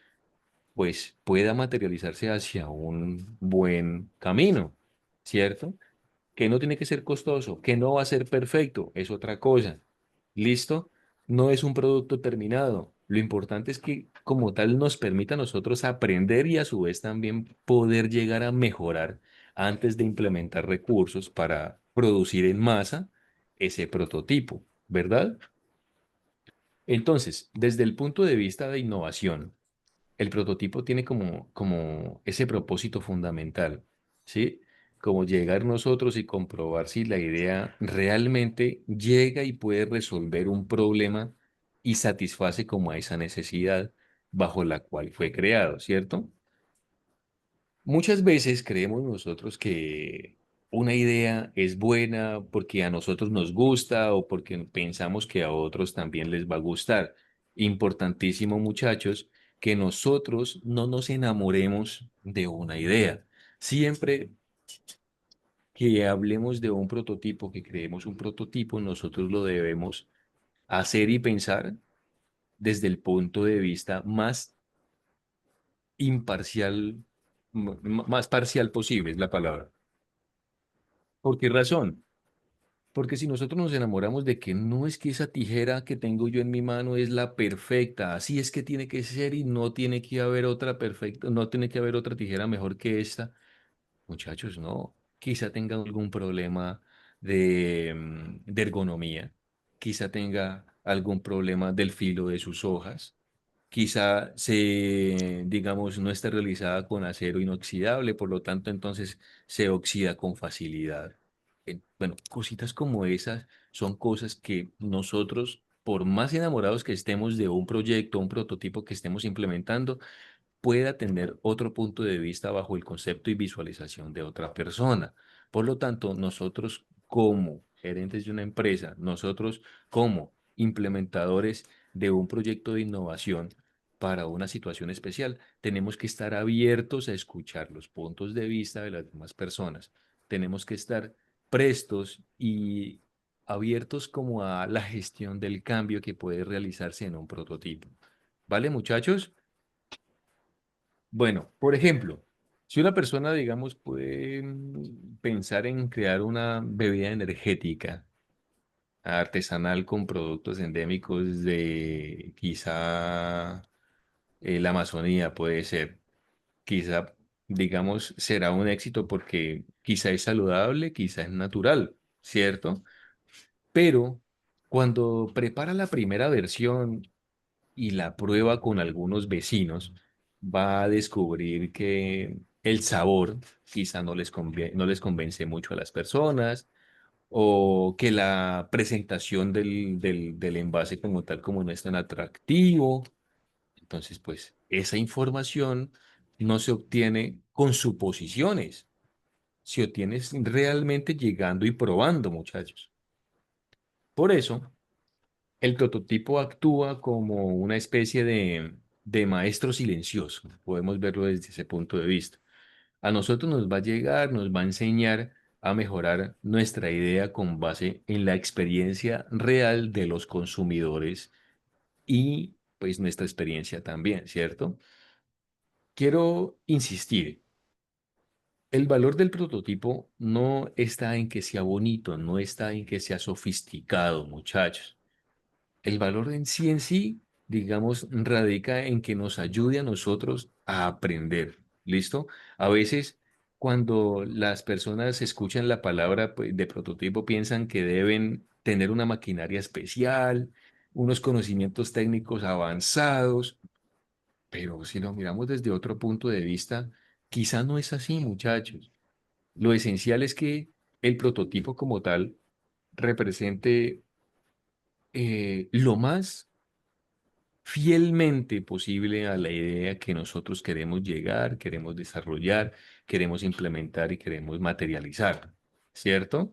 pues pueda materializarse hacia un buen camino, ¿cierto? Que no tiene que ser costoso, que no va a ser perfecto, es otra cosa. ¿Listo? No es un producto terminado. Lo importante es que como tal nos permita a nosotros aprender y a su vez también poder llegar a mejorar antes de implementar recursos para producir en masa ese prototipo, ¿verdad? Entonces, desde el punto de vista de innovación, el prototipo tiene como ese propósito fundamental, ¿sí? Como llegar nosotros y comprobar si la idea realmente llega y puede resolver un problema y satisface como a esa necesidad bajo la cual fue creado, ¿cierto? Muchas veces creemos nosotros que una idea es buena porque a nosotros nos gusta o porque pensamos que a otros también les va a gustar. Importantísimo, muchachos, que nosotros no nos enamoremos de una idea. Siempre que hablemos de un prototipo, que creemos un prototipo, nosotros lo debemos hacer y pensar desde el punto de vista más imparcial, más parcial posible, es la palabra. ¿Por qué razón? Porque si nosotros nos enamoramos de que no es que esa tijera que tengo yo en mi mano es la perfecta, así es que tiene que ser y no tiene que haber otra perfecta, no tiene que haber otra tijera mejor que esta, muchachos, no. Quizá tenga algún problema de ergonomía, quizá tenga algún problema del filo de sus hojas, quizá digamos, no esté realizada con acero inoxidable, por lo tanto, entonces se oxida con facilidad. Bueno, cositas como esas son cosas que nosotros, por más enamorados que estemos de un proyecto, un prototipo que estemos implementando, pueda tener otro punto de vista bajo el concepto y visualización de otra persona. Por lo tanto, nosotros como gerentes de una empresa, nosotros como implementadores de un proyecto de innovación para una situación especial, tenemos que estar abiertos a escuchar los puntos de vista de las demás personas. Tenemos que estar prestos y abiertos como a la gestión del cambio que puede realizarse en un prototipo. ¿Vale, muchachos? Bueno, por ejemplo, si una persona, digamos, puede pensar en crear una bebida energética artesanal con productos endémicos de quizá la Amazonía, puede ser, quizá, digamos, será un éxito porque quizá es saludable, quizá es natural, ¿cierto? Pero cuando prepara la primera versión y la prueba con algunos vecinos, va a descubrir que el sabor quizá no les convence mucho a las personas o que la presentación del envase como tal como no es tan atractivo. Entonces, pues esa información no se obtiene con suposiciones, se obtiene realmente llegando y probando, muchachos. Por eso, el prototipo actúa como una especie de maestro silencioso. Podemos verlo desde ese punto de vista. A nosotros nos va a llegar, nos va a enseñar a mejorar nuestra idea con base en la experiencia real de los consumidores y pues nuestra experiencia también, ¿cierto? Quiero insistir, el valor del prototipo no está en que sea bonito, no está en que sea sofisticado, muchachos. El valor en sí, digamos, radica en que nos ayude a nosotros a aprender. ¿Listo? A veces, cuando las personas escuchan la palabra pues, de prototipo, piensan que deben tener una maquinaria especial, unos conocimientos técnicos avanzados, pero si lo miramos desde otro punto de vista, quizá no es así, muchachos. Lo esencial es que el prototipo como tal represente lo más fielmente posible a la idea que nosotros queremos llegar, queremos desarrollar, queremos implementar y queremos materializar, ¿cierto?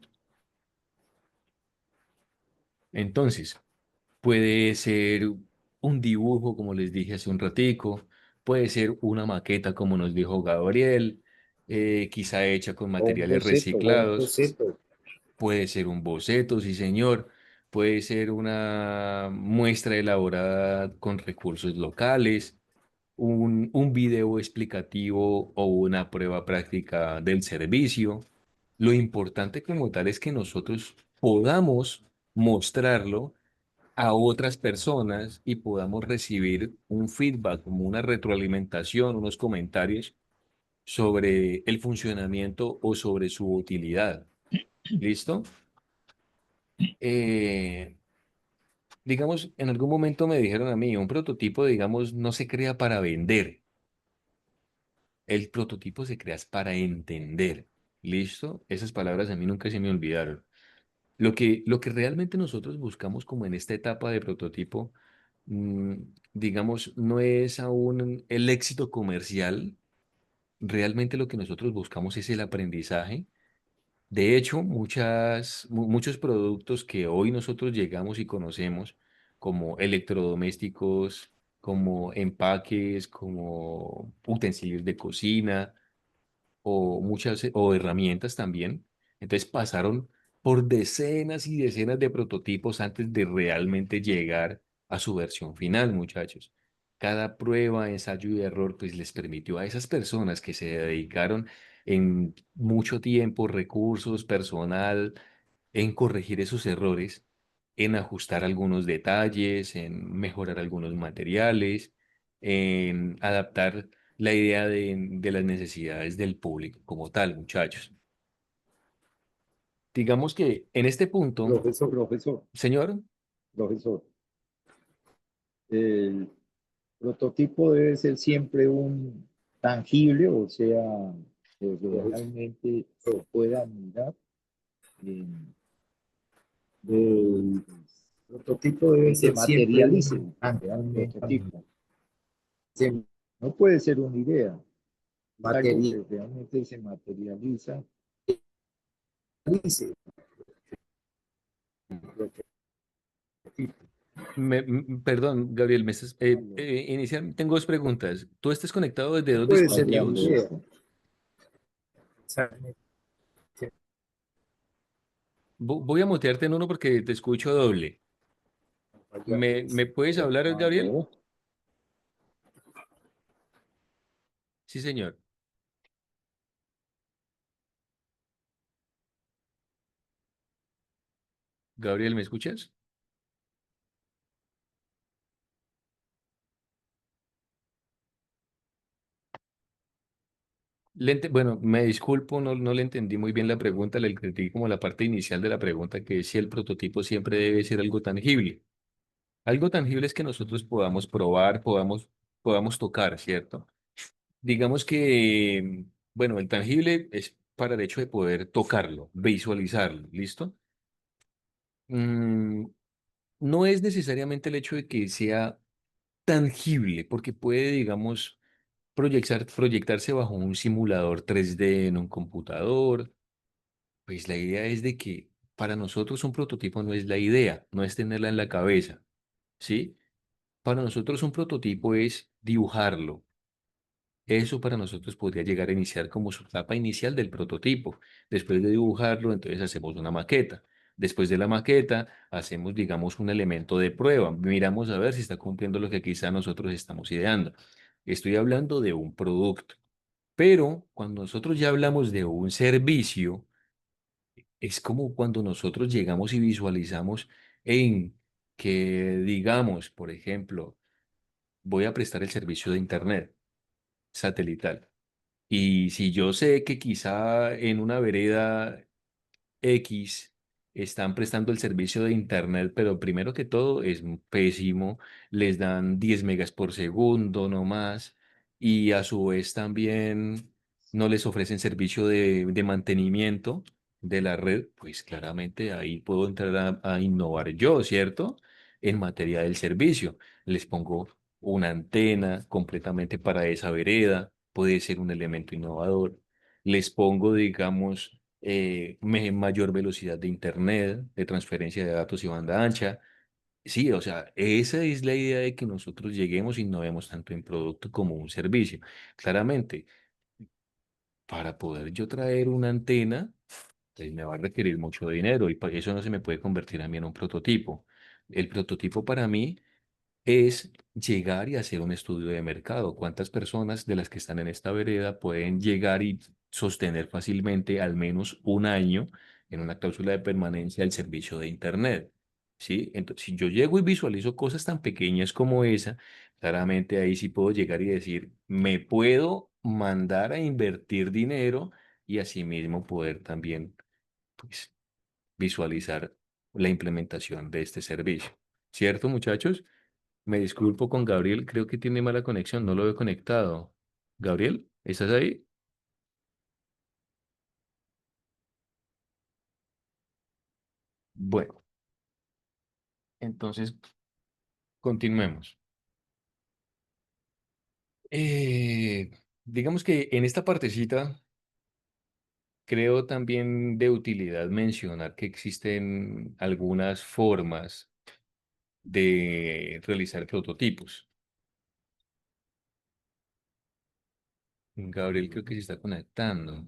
Entonces, puede ser un dibujo, como les dije hace un ratico, puede ser una maqueta, como nos dijo Gabriel, quizá hecha con O un materiales boceto. reciclados, puede ser un boceto, sí señor, puede ser una muestra elaborada con recursos locales, un video explicativo o una prueba práctica del servicio. Lo importante como tal es que nosotros podamos mostrarlo a otras personas y podamos recibir un feedback, como una retroalimentación, unos comentarios sobre el funcionamiento o sobre su utilidad. ¿Listo? Eh, digamos, en algún momento me dijeron a mí, un prototipo, digamos, no se crea para vender. El prototipo se crea es para entender. ¿Listo? Esas palabras a mí nunca se me olvidaron. Lo que realmente nosotros buscamos como en esta etapa de prototipo, mm, digamos, no es aún el éxito comercial. Realmente lo que nosotros buscamos es el aprendizaje. De hecho, muchos productos que hoy nosotros llegamos y conocemos, como electrodomésticos, como empaques, como utensilios de cocina, o herramientas también. Entonces pasaron por decenas y decenas de prototipos antes de realmente llegar a su versión final, muchachos. Cada prueba, ensayo y error, pues les permitió a esas personas que se dedicaron en mucho tiempo, recursos, personal, en corregir esos errores, en ajustar algunos detalles, en mejorar algunos materiales, en adaptar la idea de las necesidades del público como tal, muchachos. Digamos que en este punto, Profesor, señor, profesor, el prototipo debe ser siempre un tangible, o sea, que realmente se pueda mirar. El prototipo debe ser materialice el prototipo. No puede ser una idea, es algo que realmente se materializa. perdón, Gabriel, tengo dos preguntas. ¿Tú estás conectado desde dos Puede ser una dispositivos? idea. Voy a mutearte en uno porque te escucho doble. ¿Me puedes hablar, Gabriel? No, Sí, señor. Gabriel, ¿me escuchas? Bueno, me disculpo, no le entendí muy bien la pregunta, le entendí como la parte inicial de la pregunta, que es si el prototipo siempre debe ser algo tangible. Algo tangible es que nosotros podamos probar, podamos tocar, ¿cierto? Digamos que, bueno, el tangible es para el hecho de poder tocarlo, visualizarlo, ¿listo? Mm, no es necesariamente el hecho de que sea tangible, porque puede, digamos, proyectarse bajo un simulador 3D en un computador. Pues la idea es de que para nosotros un prototipo no es la idea, no es tenerla en la cabeza, ¿sí? Para nosotros un prototipo es dibujarlo. Eso para nosotros podría llegar a iniciar como su etapa inicial del prototipo. Después de dibujarlo, entonces hacemos una maqueta. Después de la maqueta, hacemos, digamos, un elemento de prueba. Miramos a ver si está cumpliendo lo que quizá nosotros estamos ideando. Estoy hablando de un producto. Pero cuando nosotros ya hablamos de un servicio, es como cuando nosotros llegamos y visualizamos en que, digamos, por ejemplo, voy a prestar el servicio de Internet satelital. Y si yo sé que quizá en una vereda X están prestando el servicio de Internet, pero primero que todo es pésimo, les dan 10 megas por segundo no más, y a su vez también no les ofrecen servicio de mantenimiento de la red, pues claramente ahí puedo entrar a innovar yo, ¿cierto? En materia del servicio. Les pongo una antena completamente para esa vereda, puede ser un elemento innovador. Les pongo, digamos, mayor velocidad de internet, de transferencia de datos y banda ancha. Sí, o sea, esa es la idea de que nosotros lleguemos y innovemos tanto en producto como un servicio. Claramente, para poder yo traer una antena, pues me va a requerir mucho dinero y eso no se me puede convertir a mí en un prototipo. El prototipo para mí es llegar y hacer un estudio de mercado. ¿Cuántas personas de las que están en esta vereda pueden llegar y sostener fácilmente al menos un año en una cláusula de permanencia el servicio de Internet? ¿Sí? Entonces, si yo llego y visualizo cosas tan pequeñas como esa, claramente ahí sí puedo llegar y decir, me puedo mandar a invertir dinero y asimismo poder también, pues, visualizar la implementación de este servicio. ¿Cierto, muchachos? Me disculpo con Gabriel, creo que tiene mala conexión, no lo veo conectado. Gabriel, ¿estás ahí? Bueno, entonces continuemos. Eh, digamos que en esta partecita creo también de utilidad mencionar que existen algunas formas de realizar prototipos. Gabriel creo que se está conectando.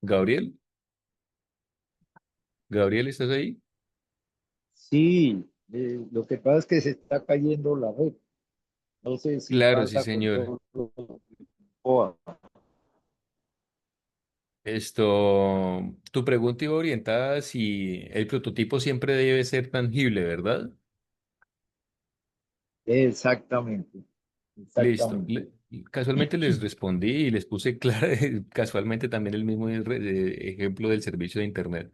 Gabriel, Gabriel, ¿estás ahí? Sí, lo que pasa es que se está cayendo la red. No sé si Claro, sí, pasa con señor. todo lo OA. Tu pregunta iba orientada a si el prototipo siempre debe ser tangible, ¿verdad? Exactamente, Listo. exactamente. Casualmente les respondí y les puse casualmente también el mismo ejemplo del servicio de Internet.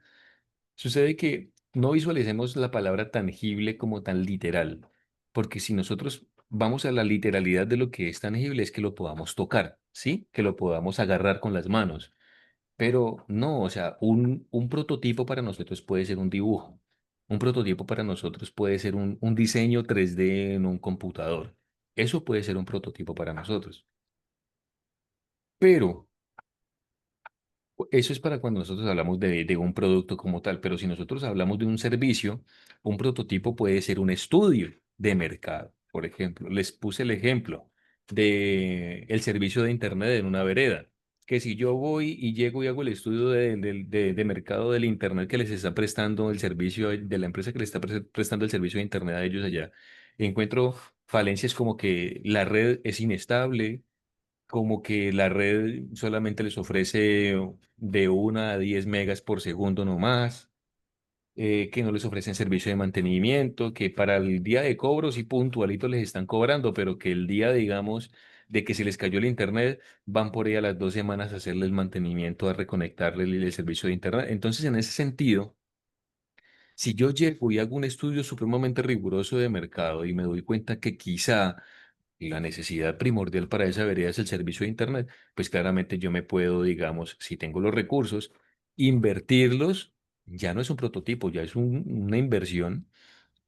Sucede que no visualicemos la palabra tangible como tan literal, porque si nosotros vamos a la literalidad de lo que es tangible es que lo podamos tocar, ¿sí? Que lo podamos agarrar con las manos. Pero no, o sea, un prototipo para nosotros puede ser un dibujo. Un prototipo para nosotros puede ser un diseño 3D en un computador. Eso puede ser un prototipo para nosotros. Pero eso es para cuando nosotros hablamos de un producto como tal. Pero si nosotros hablamos de un servicio, un prototipo puede ser un estudio de mercado. Por ejemplo, les puse el ejemplo de el servicio de Internet en una vereda, que si yo voy y llego y hago el estudio de mercado del Internet que les está prestando el servicio, de la empresa que les está prestando el servicio de Internet a ellos allá, encuentro falencias como que la red es inestable, como que la red solamente les ofrece de 1 a 10 megas por segundo no más, que no les ofrecen servicio de mantenimiento, que para el día de cobros y puntualito les están cobrando, pero que el día, digamos, de que se les cayó el internet, van por ahí a las 2 semanas a hacerle el mantenimiento, a reconectarle el servicio de internet. Entonces, en ese sentido, si yo llego y hago un estudio supremamente riguroso de mercado y me doy cuenta que quizá la necesidad primordial para esa vereda es el servicio de Internet, pues claramente yo me puedo, digamos, si tengo los recursos, invertirlos, ya no es un prototipo, ya es una inversión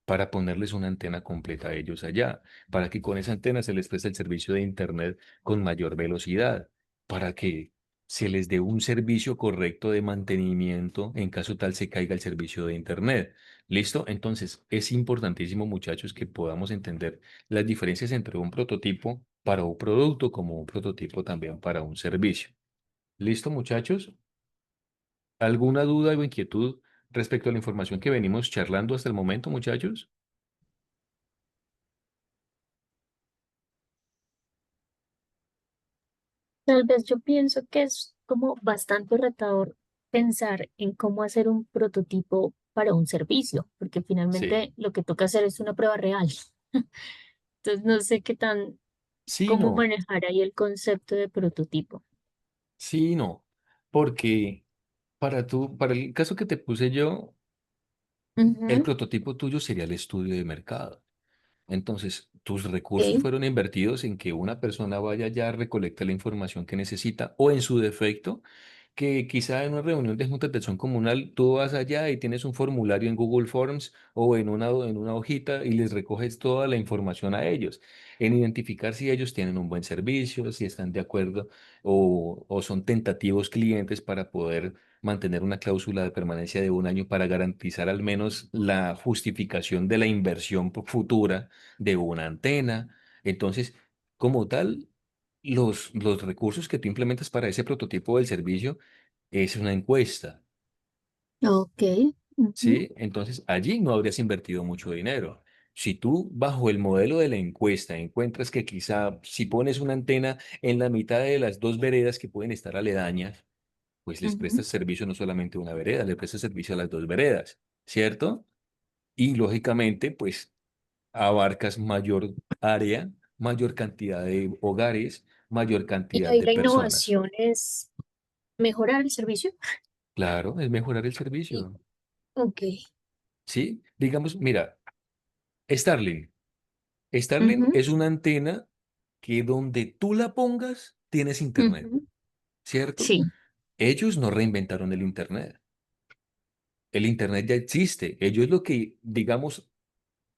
para ponerles una antena completa a ellos allá, para que con esa antena se les preste el servicio de Internet con mayor velocidad, para que se les dé un servicio correcto de mantenimiento en caso tal se caiga el servicio de Internet. ¿Listo? Entonces, es importantísimo, muchachos, que podamos entender las diferencias entre un prototipo para un producto como un prototipo también para un servicio. ¿Listo, muchachos? ¿Alguna duda o inquietud respecto a la información que venimos charlando hasta el momento, muchachos? Tal vez yo pienso que es como bastante retador pensar en cómo hacer un prototipo para un servicio, porque Sí. finalmente lo que toca hacer es una prueba real. Entonces no sé qué tan, Sí, cómo no. manejar ahí el concepto de prototipo. Sí, no. Porque para el caso que te puse yo, el Ujú, prototipo tuyo sería el estudio de mercado. Entonces, tus recursos ok, fueron invertidos en que una persona vaya allá, recolecte la información que necesita o en su defecto, que quizá en una reunión de junta comunal tú vas allá y tienes un formulario en Google Forms o en una hojita y les recoges toda la información a ellos, en identificar si ellos tienen un buen servicio, si están de acuerdo o son tentativos clientes para poder mantener una cláusula de permanencia de un año para garantizar al menos la justificación de la inversión futura de una antena. Entonces, como tal, los recursos que tú implementas para ese prototipo del servicio es una encuesta, ok, ujú, ¿sí? Entonces, allí no habrías invertido mucho dinero. Si tú, bajo el modelo de la encuesta, encuentras que quizá si pones una antena en la mitad de las dos veredas que pueden estar aledañas, pues les ujú. prestas servicio no solamente a una vereda, le prestas servicio a las dos veredas, ¿cierto? Y lógicamente, pues abarcas mayor área, mayor cantidad de hogares, mayor Y cantidad ahí de la personas. innovación es mejorar el servicio. Claro, es mejorar el Y- servicio. Ok, ¿Sí? Digamos, mira, Starlink. Starlink ujú, es una antena que donde tú la pongas, tienes internet, ujú, ¿cierto? sí, Ellos no reinventaron el internet. El internet ya existe. Ellos lo que, digamos,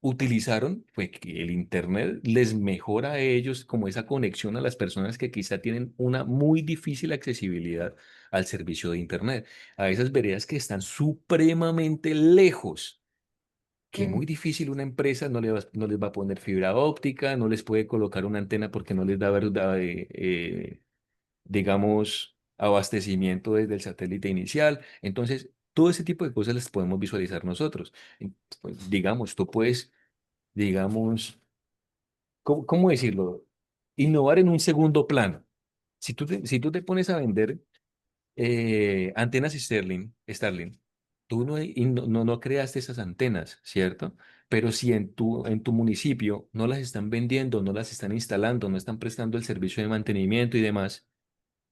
utilizaron fue que el internet les mejora a ellos como esa conexión a las personas que quizá tienen una muy difícil accesibilidad al servicio de internet, a esas veredas que están supremamente lejos, que mm, muy difícil una empresa no les va a poner fibra óptica, no les puede colocar una antena porque no les da, verdad, digamos, abastecimiento desde el satélite inicial. Entonces, todo ese tipo de cosas las podemos visualizar nosotros. Pues, digamos, tú puedes, digamos, ¿cómo decirlo? Innovar en un segundo plano. Si tú te pones a vender antenas Starlink, tú no creaste esas antenas, ¿cierto? Pero si en tu municipio no las están vendiendo, no las están instalando, no están prestando el servicio de mantenimiento y demás,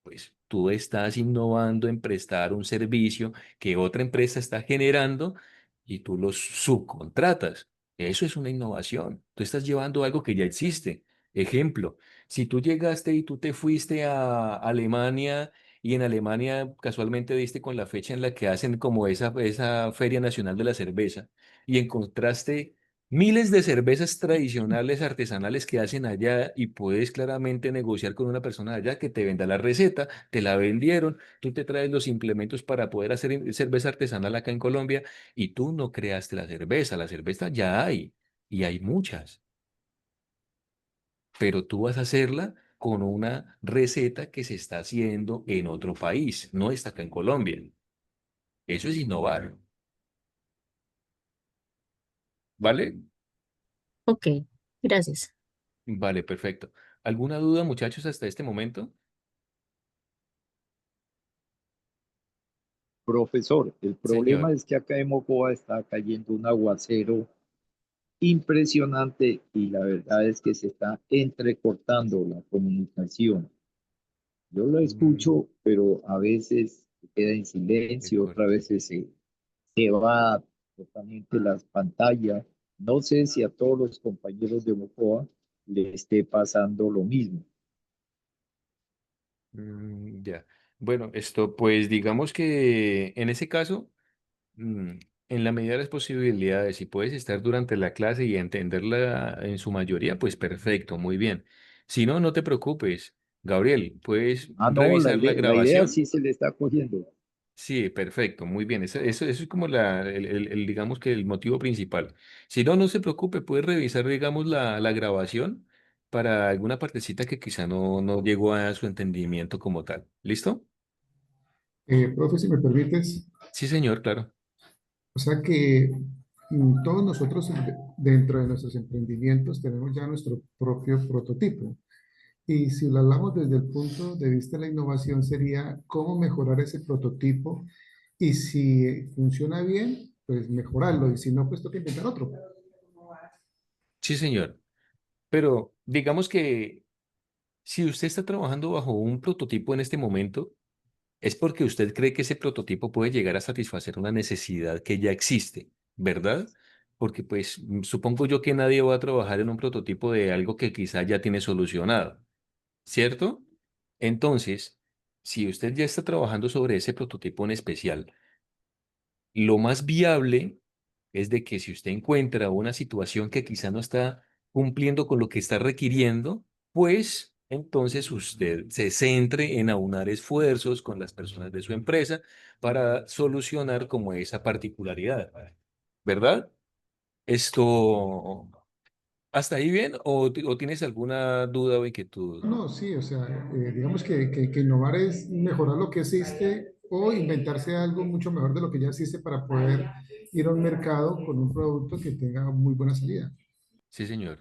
pues tú estás innovando en prestar un servicio que otra empresa está generando y tú los subcontratas. Eso es una innovación. Tú estás llevando algo que ya existe. Ejemplo, si tú llegaste y tú te fuiste a Alemania y en Alemania casualmente diste con la fecha en la que hacen como esa Feria Nacional de la Cerveza y encontraste miles de cervezas tradicionales artesanales que hacen allá y puedes claramente negociar con una persona de allá que te venda la receta, te la vendieron, tú te traes los implementos para poder hacer cerveza artesanal acá en Colombia y tú no creaste la cerveza ya hay y hay muchas, pero tú vas a hacerla con una receta que se está haciendo en otro país, no está acá en Colombia. Eso es innovar, ¿vale? ok, gracias. Vale, perfecto. ¿Alguna duda, muchachos, hasta este momento? Profesor, el problema Señor. es que acá en Mocoa está cayendo un aguacero impresionante y la verdad es que se está entrecortando la comunicación. Yo lo Mm, escucho, pero a veces se queda en de silencio, otras corte. veces se va totalmente las pantallas. No sé si a todos los compañeros de Mocoa le esté pasando lo mismo. Ya. Bueno, esto pues digamos que en ese caso, mm, en la medida de las posibilidades, si puedes estar durante la clase y entenderla en su mayoría, pues perfecto, muy bien. Si no, no te preocupes. Gabriel, ¿puedes Ah, no, revisar la la idea grabación? sí se le está cogiendo. Sí, perfecto, muy bien. Eso es como digamos que el motivo principal. Si no, no se preocupe, puede revisar, digamos, la grabación para alguna partecita que quizá no llegó a su entendimiento como tal. ¿Listo? Profe, si me permites, Sí, señor, claro. o sea que todos nosotros dentro de nuestros emprendimientos tenemos ya nuestro propio prototipo. Y si lo hablamos desde el punto de vista de la innovación, sería cómo mejorar ese prototipo y si funciona bien, pues mejorarlo y si no, pues toca inventar otro. Sí, señor. Pero digamos que si usted está trabajando bajo un prototipo en este momento, es porque usted cree que ese prototipo puede llegar a satisfacer una necesidad que ya existe, ¿verdad? Porque pues supongo yo que nadie va a trabajar en un prototipo de algo que quizá ya tiene solucionado, ¿cierto? Entonces, si usted ya está trabajando sobre ese prototipo en especial, lo más viable es de que si usted encuentra una situación que quizá no está cumpliendo con lo que está requiriendo, pues entonces usted se centre en aunar esfuerzos con las personas de su empresa para solucionar como esa particularidad, ¿verdad? Esto, ¿hasta ahí bien o tienes alguna duda o inquietud? No, sí, o sea, digamos que innovar es mejorar lo que existe o inventarse algo mucho mejor de lo que ya existe para poder ir a un mercado con un producto que tenga muy buena salida. Sí, señor.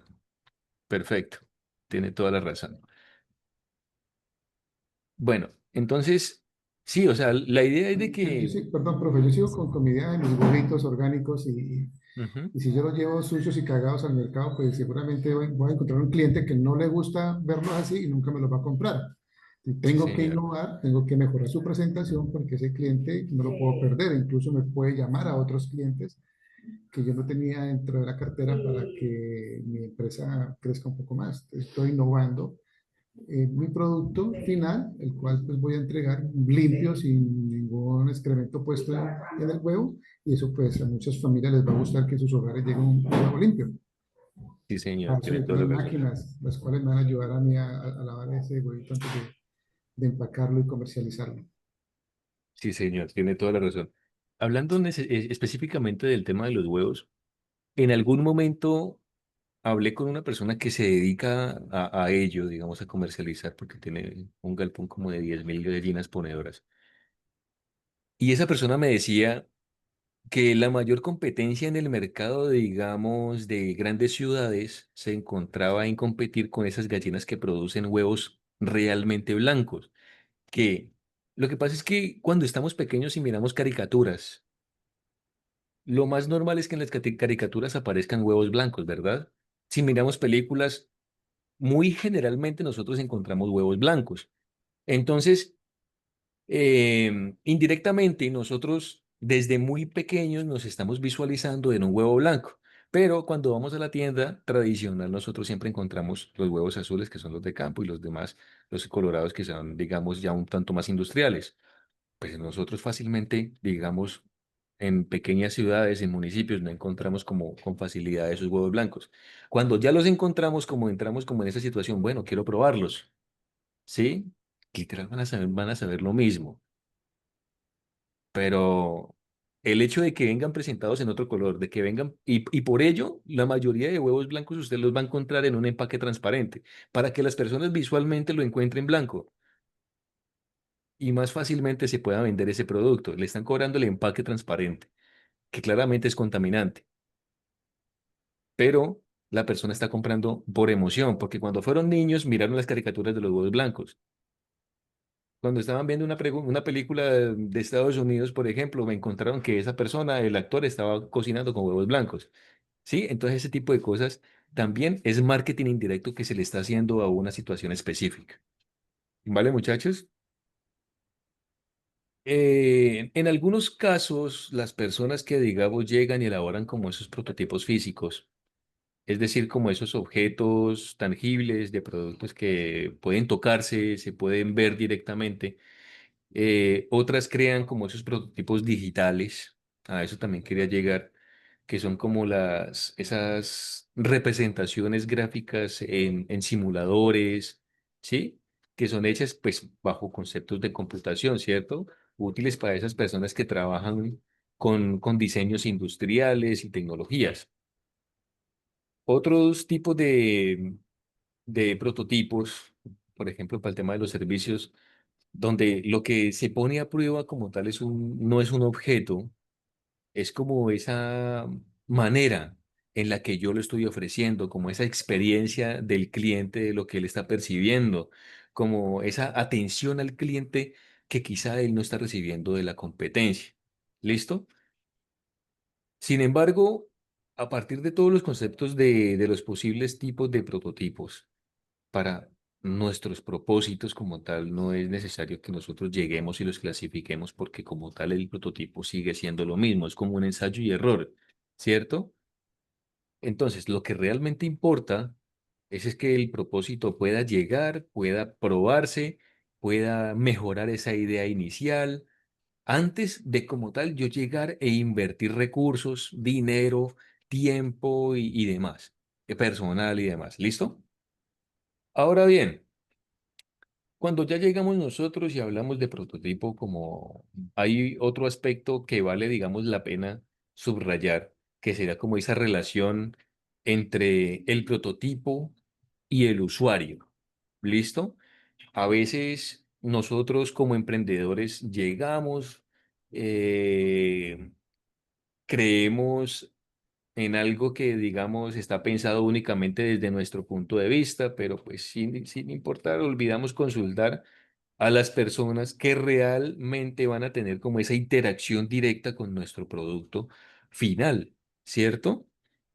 Perfecto. Tiene toda la razón. Bueno, entonces, sí, o sea, la idea es de Yo que... sí, perdón, profe, yo sigo con mi idea de mis huevitos orgánicos Ujú, y si yo los llevo sucios y cagados al mercado, pues seguramente voy a encontrar un cliente que no le gusta verlos así y nunca me los va a comprar. Y sí, tengo que señor. innovar, tengo que mejorar su presentación porque ese cliente no lo puedo perder. Incluso me puede llamar a otros clientes que yo no tenía dentro de la cartera para que mi empresa crezca un poco más. Estoy innovando mi producto final, el cual pues voy a entregar limpio, sin ningún excremento puesto en el huevo, y eso pues a muchas familias les va a gustar que en sus hogares llegue un huevo limpio. Sí, señor. Para eso Tiene necesito toda la unas razón. máquinas, las cuales me van a ayudar a mí a lavar ese huevito antes de empacarlo y comercializarlo. Sí, señor. Tiene toda la razón. Hablando específicamente del tema de los huevos, en algún momento hablé con una persona que se dedica a ello, digamos, a comercializar, porque tiene un galpón como de 10.000 gallinas ponedoras. Y esa persona me decía que la mayor competencia en el mercado, digamos, de grandes ciudades se encontraba en competir con esas gallinas que producen huevos realmente blancos. Que lo que pasa es que cuando estamos pequeños y miramos caricaturas, lo más normal es que en las caricaturas aparezcan huevos blancos, ¿verdad? Si miramos películas, muy generalmente nosotros encontramos huevos blancos. Entonces, indirectamente nosotros desde muy pequeños nos estamos visualizando en un huevo blanco, pero cuando vamos a la tienda tradicional nosotros siempre encontramos los huevos azules que son los de campo y los demás, los colorados que son, digamos, ya un tanto más industriales. Pues nosotros fácilmente, digamos, en pequeñas ciudades, en municipios, no encontramos como con facilidad esos huevos blancos. Cuando ya los encontramos, como entramos como en esa situación, bueno, quiero probarlos, ¿sí? Literal van a saber lo mismo, pero el hecho de que vengan presentados en otro color, de que vengan, y por ello, la mayoría de huevos blancos usted los va a encontrar en un empaque transparente, para que las personas visualmente lo encuentren blanco y más fácilmente se pueda vender ese producto. Le están cobrando el empaque transparente, que claramente es contaminante, pero la persona está comprando por emoción, porque cuando fueron niños miraron las caricaturas de los huevos blancos. Cuando estaban viendo una película de Estados Unidos, por ejemplo, me encontraron que esa persona, el actor, estaba cocinando con huevos blancos. ¿Sí? Entonces ese tipo de cosas también es marketing indirecto que se le está haciendo a una situación específica. ¿Vale, muchachos? En algunos casos, las personas que, digamos, llegan y elaboran como esos prototipos físicos, es decir, como esos objetos tangibles de productos que pueden tocarse, se pueden ver directamente. Otras crean como esos prototipos digitales. A eso también quería llegar, que son como esas representaciones gráficas en simuladores, ¿sí? Que son hechas pues bajo conceptos de computación, ¿cierto? Útiles para esas personas que trabajan con diseños industriales y tecnologías. Otros tipos de prototipos, por ejemplo, para el tema de los servicios donde lo que se pone a prueba como tal no es un objeto, es como esa manera en la que yo lo estoy ofreciendo, como esa experiencia del cliente de lo que él está percibiendo, como esa atención al cliente que quizá él no está recibiendo de la competencia. ¿Listo? Sin embargo, a partir de todos los conceptos de los posibles tipos de prototipos, para nuestros propósitos como tal, no es necesario que nosotros lleguemos y los clasifiquemos porque como tal el prototipo sigue siendo lo mismo, es como un ensayo y error, ¿cierto? Entonces, lo que realmente importa es que el propósito pueda llegar, pueda probarse, pueda mejorar esa idea inicial, antes de como tal yo llegar e invertir recursos, dinero, tiempo y demás, personal y demás. ¿Listo? Ahora bien, cuando ya llegamos nosotros y hablamos de prototipo, como hay otro aspecto que vale, digamos, la pena subrayar, que será como esa relación entre el prototipo y el usuario. ¿Listo? A veces nosotros como emprendedores llegamos, eh, creemos en algo que, digamos, está pensado únicamente desde nuestro punto de vista, pero pues sin importar, olvidamos consultar a las personas que realmente van a tener como esa interacción directa con nuestro producto final, ¿cierto?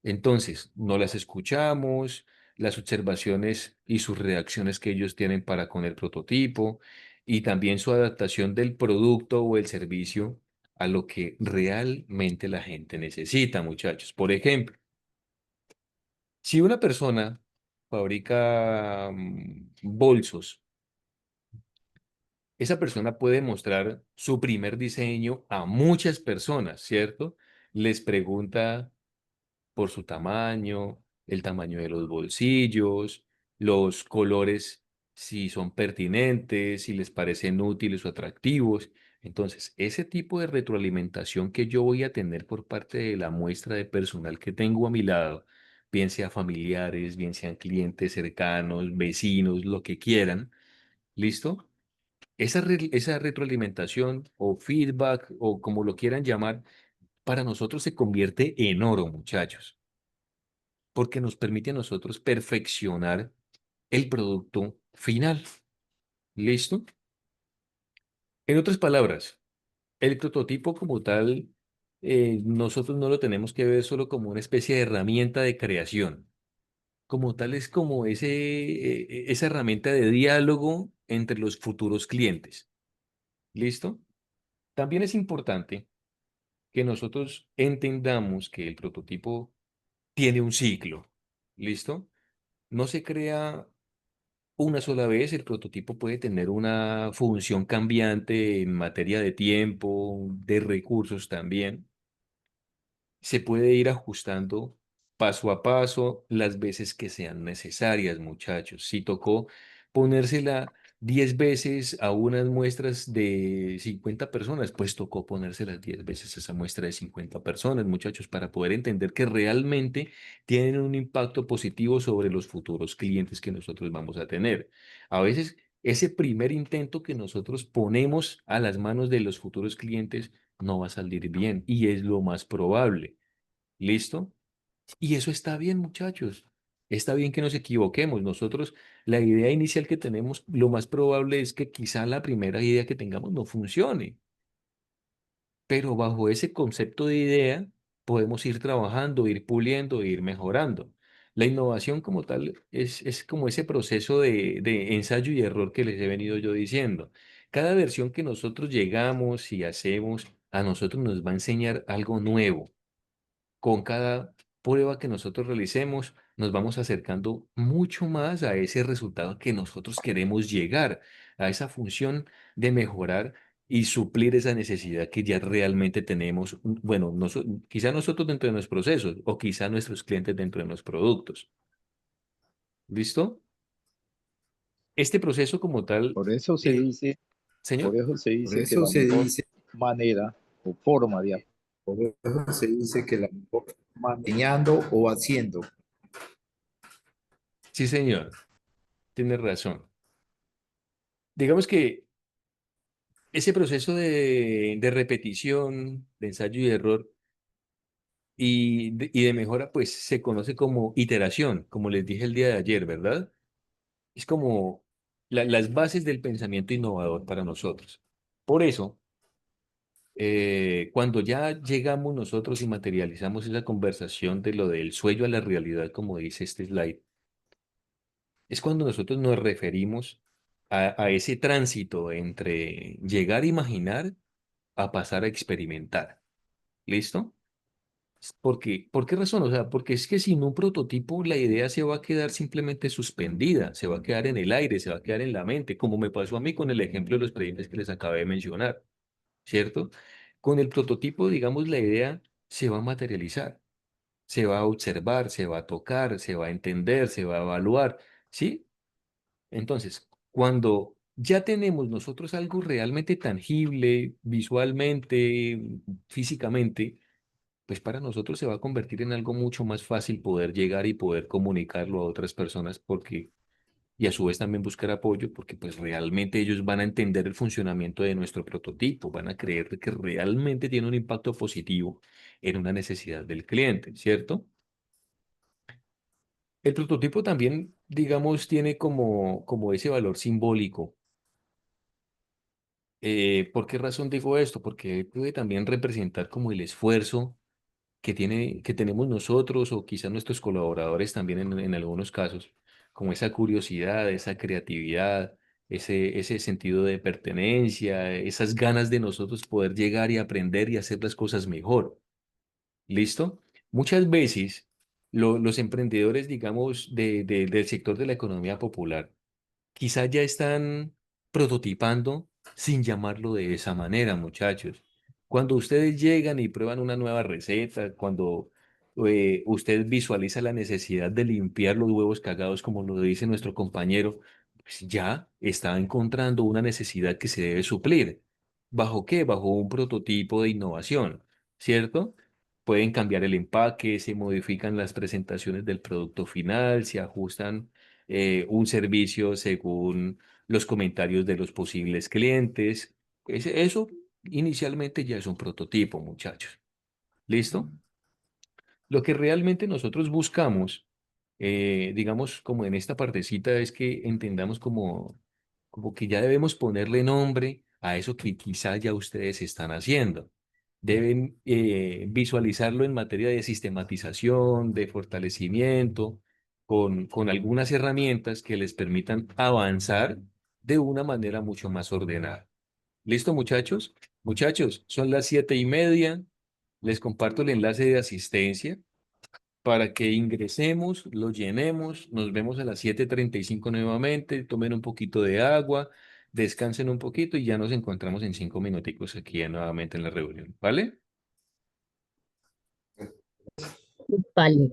Entonces, no las escuchamos, las observaciones y sus reacciones que ellos tienen para con el prototipo y también su adaptación del producto o el servicio a lo que realmente la gente necesita, muchachos. Por ejemplo, si una persona fabrica bolsos, esa persona puede mostrar su primer diseño a muchas personas, ¿cierto? Les pregunta por su tamaño, el tamaño de los bolsillos, los colores, si son pertinentes, si les parecen útiles o atractivos. Entonces, ese tipo de retroalimentación que yo voy a tener por parte de la muestra de personal que tengo a mi lado, bien sea familiares, bien sean clientes cercanos, vecinos, lo que quieran, ¿listo? Esa retroalimentación o feedback o como lo quieran llamar, para nosotros se convierte en oro, muchachos, porque nos permite a nosotros perfeccionar el producto final. ¿Listo? En otras palabras, el prototipo como tal, nosotros no lo tenemos que ver solo como una especie de herramienta de creación. Como tal es como esa herramienta de diálogo entre los futuros clientes. ¿Listo? También es importante que nosotros entendamos que el prototipo tiene un ciclo. ¿Listo? No se crea una sola vez, el prototipo puede tener una función cambiante en materia de tiempo, de recursos también. Se puede ir ajustando paso a paso las veces que sean necesarias, muchachos. Si tocó ponérsela 10 veces a unas muestras de 50 personas, pues tocó ponérselas 10 veces a esa muestra de 50 personas, muchachos, para poder entender que realmente tienen un impacto positivo sobre los futuros clientes que nosotros vamos a tener. A veces ese primer intento que nosotros ponemos a las manos de los futuros clientes no va a salir bien y es lo más probable. ¿Listo? Y eso está bien, muchachos. Está bien que nos equivoquemos. Nosotros, la idea inicial que tenemos, lo más probable es que quizá la primera idea que tengamos no funcione, pero bajo ese concepto de idea podemos ir trabajando, ir puliendo, e ir mejorando. La innovación como tal es como ese proceso de ensayo y error que les he venido yo diciendo. Cada versión que nosotros llegamos y hacemos, a nosotros nos va a enseñar algo nuevo. Con cada prueba que nosotros realicemos, nos vamos acercando mucho más a ese resultado que nosotros queremos llegar, a esa función de mejorar y suplir esa necesidad que ya realmente tenemos, bueno, quizá nosotros dentro de nuestros procesos o quizá nuestros clientes dentro de los productos. ¿Listo? Este proceso como tal, Por eso se eh, dice, señor, por eso se Por dice que eso la se mejor dice, manera o forma de por eso se dice que la mejor forma enseñando o haciendo. sí, señor, tiene razón. Digamos que ese proceso de repetición, de ensayo y error y de mejora, pues se conoce como iteración, como les dije el día de ayer, ¿verdad? Es como las bases del pensamiento innovador para nosotros. Por eso, cuando ya llegamos nosotros y materializamos esa conversación de lo del sueño a la realidad, como dice este slide, es cuando nosotros nos referimos a ese tránsito entre llegar a imaginar a pasar a experimentar. ¿Listo? ¿Por qué razón? O sea, porque es que sin un prototipo la idea se va a quedar simplemente suspendida, se va a quedar en el aire, se va a quedar en la mente, como me pasó a mí con el ejemplo de los expedientes que les acabé de mencionar, ¿cierto? Con el prototipo, digamos, la idea se va a materializar, se va a observar, se va a tocar, se va a entender, se va a evaluar, ¿sí? Entonces, cuando ya tenemos nosotros algo realmente tangible, visualmente, físicamente, pues para nosotros se va a convertir en algo mucho más fácil poder llegar y poder comunicarlo a otras personas porque, y a su vez también buscar apoyo porque pues realmente ellos van a entender el funcionamiento de nuestro prototipo, van a creer que realmente tiene un impacto positivo en una necesidad del cliente, ¿cierto? El prototipo también, digamos, tiene como ese valor simbólico. ¿Por qué razón digo esto? Porque puede también representar como el esfuerzo que tenemos nosotros o quizás nuestros colaboradores también en algunos casos, como esa curiosidad, esa creatividad, ese sentido de pertenencia, esas ganas de nosotros poder llegar y aprender y hacer las cosas mejor. ¿Listo? Muchas veces los emprendedores, digamos, del sector de la economía popular, quizá ya están prototipando sin llamarlo de esa manera, muchachos. Cuando ustedes llegan y prueban una nueva receta, cuando usted visualiza la necesidad de limpiar los huevos cagados, como lo dice nuestro compañero, pues ya está encontrando una necesidad que se debe suplir. ¿Bajo qué? Bajo un prototipo de innovación, ¿cierto? Pueden cambiar el empaque, se modifican las presentaciones del producto final, se ajustan un servicio según los comentarios de los posibles clientes. Eso inicialmente ya es un prototipo, muchachos. ¿Listo? Lo que realmente nosotros buscamos, digamos, como en esta partecita, es que entendamos como que ya debemos ponerle nombre a eso que quizá ya ustedes están haciendo. Deben visualizarlo en materia de sistematización, de fortalecimiento, con algunas herramientas que les permitan avanzar de una manera mucho más ordenada. ¿Listo, muchachos? Muchachos, son las 7:30. Les comparto el enlace de asistencia para que ingresemos, lo llenemos, nos vemos a las 7:35 nuevamente, tomen un poquito de agua, descansen un poquito y ya nos encontramos en 5 minuticos aquí nuevamente en la reunión, ¿vale? Vale.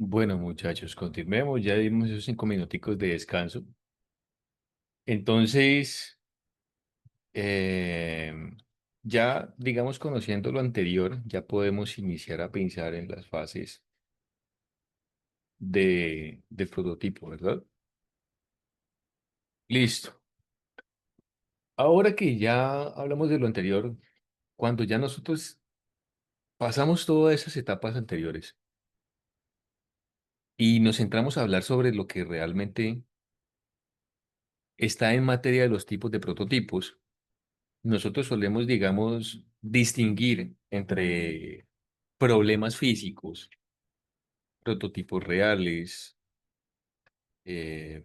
Bueno, muchachos, continuemos. Ya dimos esos 5 minuticos de descanso. Entonces, eh, ya, digamos, conociendo lo anterior, ya podemos iniciar a pensar en las fases del prototipo, ¿verdad? Listo. Ahora que ya hablamos de lo anterior, cuando ya nosotros pasamos todas esas etapas anteriores y nos centramos a hablar sobre lo que realmente está en materia de los tipos de prototipos, nosotros solemos, digamos, distinguir entre problemas físicos, prototipos reales,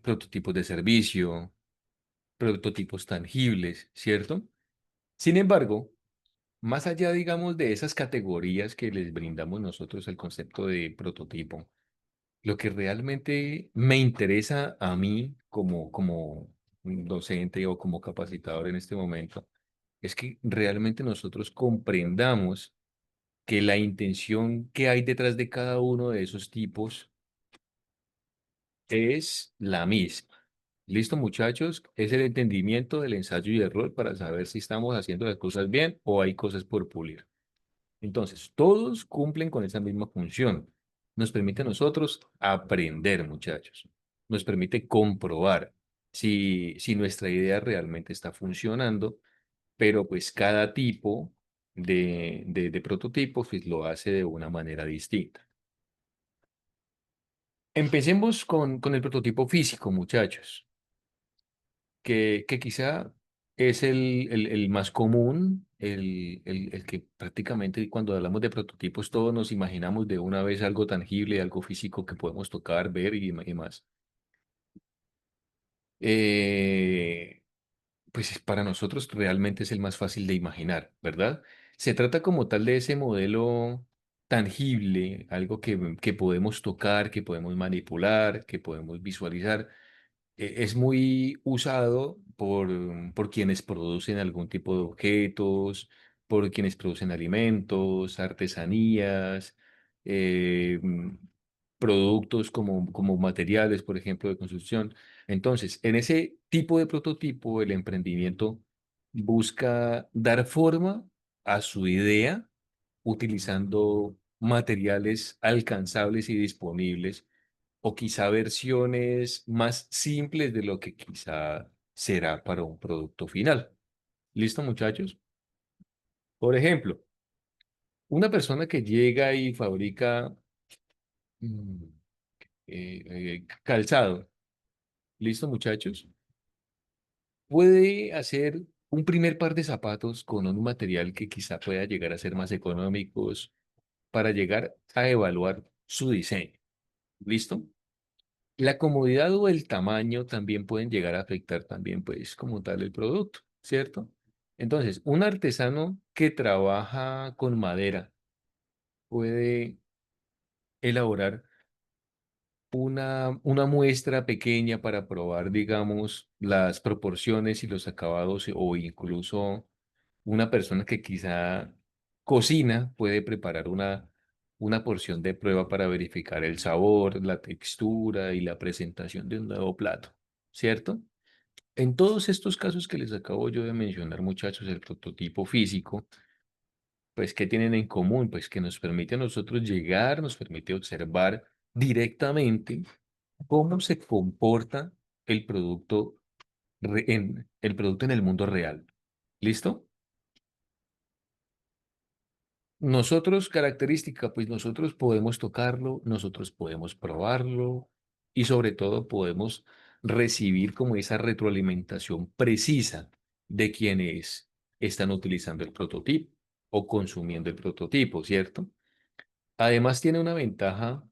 prototipos de servicio, prototipos tangibles, ¿cierto? Sin embargo, más allá, digamos, de esas categorías que les brindamos nosotros al concepto de prototipo, lo que realmente me interesa a mí como docente o como capacitador en este momento es que realmente nosotros comprendamos que la intención que hay detrás de cada uno de esos tipos es la misma. ¿Listo, muchachos? Es el entendimiento del ensayo y error para saber si estamos haciendo las cosas bien o hay cosas por pulir. Entonces, todos cumplen con esa misma función. Nos permite a nosotros aprender, muchachos. Nos permite comprobar si nuestra idea realmente está funcionando, pero pues cada tipo de prototipo pues, lo hace de una manera distinta. Empecemos con el prototipo físico, muchachos, que quizá es el más común, el que prácticamente cuando hablamos de prototipos todos nos imaginamos de una vez algo tangible, algo físico que podemos tocar, ver y más. Eh, pues para nosotros realmente es el más fácil de imaginar, ¿verdad? Se trata como tal de ese modelo tangible, algo que podemos tocar, que podemos manipular, que podemos visualizar. Es muy usado por quienes producen algún tipo de objetos, por quienes producen alimentos, artesanías, eh, mm, productos como materiales, por ejemplo, de construcción. Entonces, en ese tipo de prototipo, el emprendimiento busca dar forma a su idea utilizando materiales alcanzables y disponibles o quizá versiones más simples de lo que quizá será para un producto final. ¿Listo, muchachos? Por ejemplo, una persona que llega y fabrica mm, calzado, ¿listo, muchachos? Puede hacer un primer par de zapatos con un material que quizá pueda llegar a ser más económicos para llegar a evaluar su diseño. ¿Listo? La comodidad o el tamaño también pueden llegar a afectar también, pues, como tal el producto, ¿cierto? Entonces, un artesano que trabaja con madera puede elaborar una muestra pequeña para probar, digamos, las proporciones y los acabados, o incluso una persona que quizá cocina puede preparar una porción de prueba para verificar el sabor, la textura y la presentación de un nuevo plato, ¿cierto? En todos estos casos que les acabo yo de mencionar, muchachos, el prototipo físico, pues, ¿qué tienen en común? Pues que nos permite a nosotros llegar, nos permite observar directamente cómo se comporta el producto el producto en el mundo real. ¿Listo? Nosotros, característica, pues nosotros podemos tocarlo, nosotros podemos probarlo y sobre todo podemos recibir como esa retroalimentación precisa de quienes están utilizando el prototipo o consumiendo el prototipo, ¿cierto? Además tiene una ventaja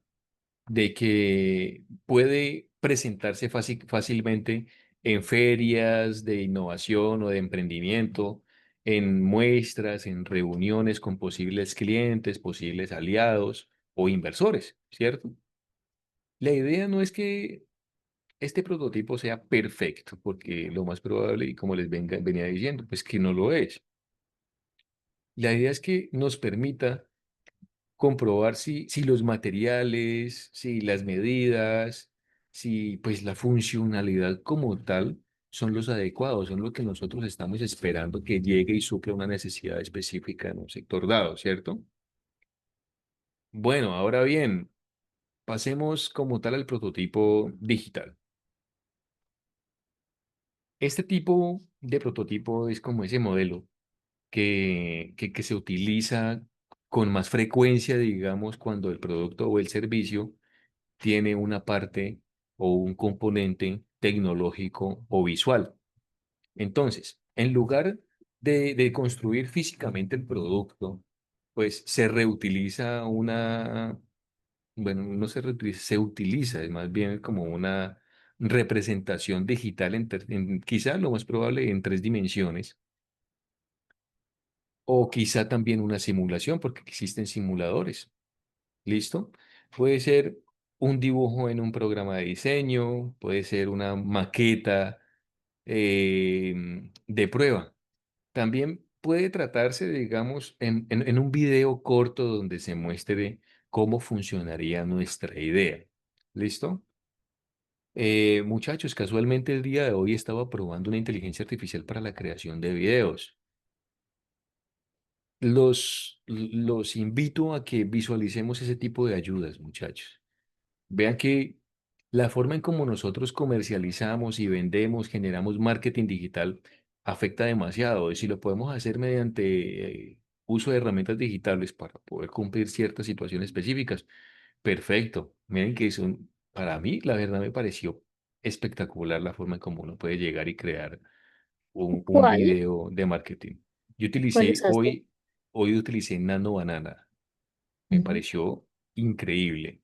de que puede presentarse fácilmente en ferias de innovación o de emprendimiento, en muestras, en reuniones con posibles clientes, posibles aliados o inversores, ¿cierto? La idea no es que este prototipo sea perfecto, porque lo más probable, y como les venía diciendo, pues que no lo es. La idea es que nos permita comprobar si los materiales, si las medidas, si pues la funcionalidad como tal son los adecuados, son lo que nosotros estamos esperando que llegue y supla una necesidad específica en un sector dado, ¿cierto? Bueno, ahora bien, pasemos como tal al prototipo digital. Este tipo de prototipo es como ese modelo que se utiliza con más frecuencia, digamos, cuando el producto o el servicio tiene una parte o un componente tecnológico o visual. Entonces, en lugar de construir físicamente el producto, pues se reutiliza bueno, no se reutiliza, se utiliza, es más bien como una representación digital quizá lo más probable en 3 dimensiones, o quizá también una simulación, porque existen simuladores. ¿Listo? Puede ser un dibujo en un programa de diseño, puede ser una maqueta de prueba. También puede tratarse, digamos, en un video corto donde se muestre cómo funcionaría nuestra idea. ¿Listo? Muchachos, casualmente el día de hoy estaba probando una inteligencia artificial para la creación de videos. Los invito a que visualicemos ese tipo de ayudas, muchachos. Vean que la forma en cómo nosotros comercializamos y vendemos, generamos marketing digital, afecta demasiado. Y si lo podemos hacer mediante uso de herramientas digitales para poder cumplir ciertas situaciones específicas, perfecto. Miren que para mí, la verdad me pareció espectacular la forma en cómo uno puede llegar y crear un ¿Cuál? video de marketing. Yo ¿Cuál utilicé usaste? hoy utilicé Nano Banana. Me Ujú. pareció increíble.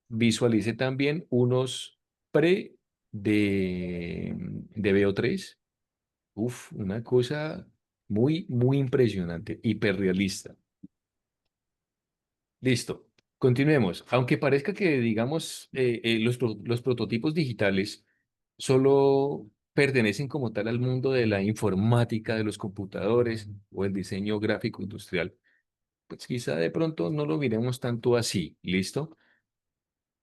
Visualicé también unos pre de VO3. Uf, una cosa muy, muy impresionante, hiperrealista. Listo, continuemos. Aunque parezca que, digamos, los prototipos digitales solo pertenecen como tal al mundo de la informática, de los computadores o el diseño gráfico industrial, pues quizá de pronto no lo miremos tanto así. ¿Listo?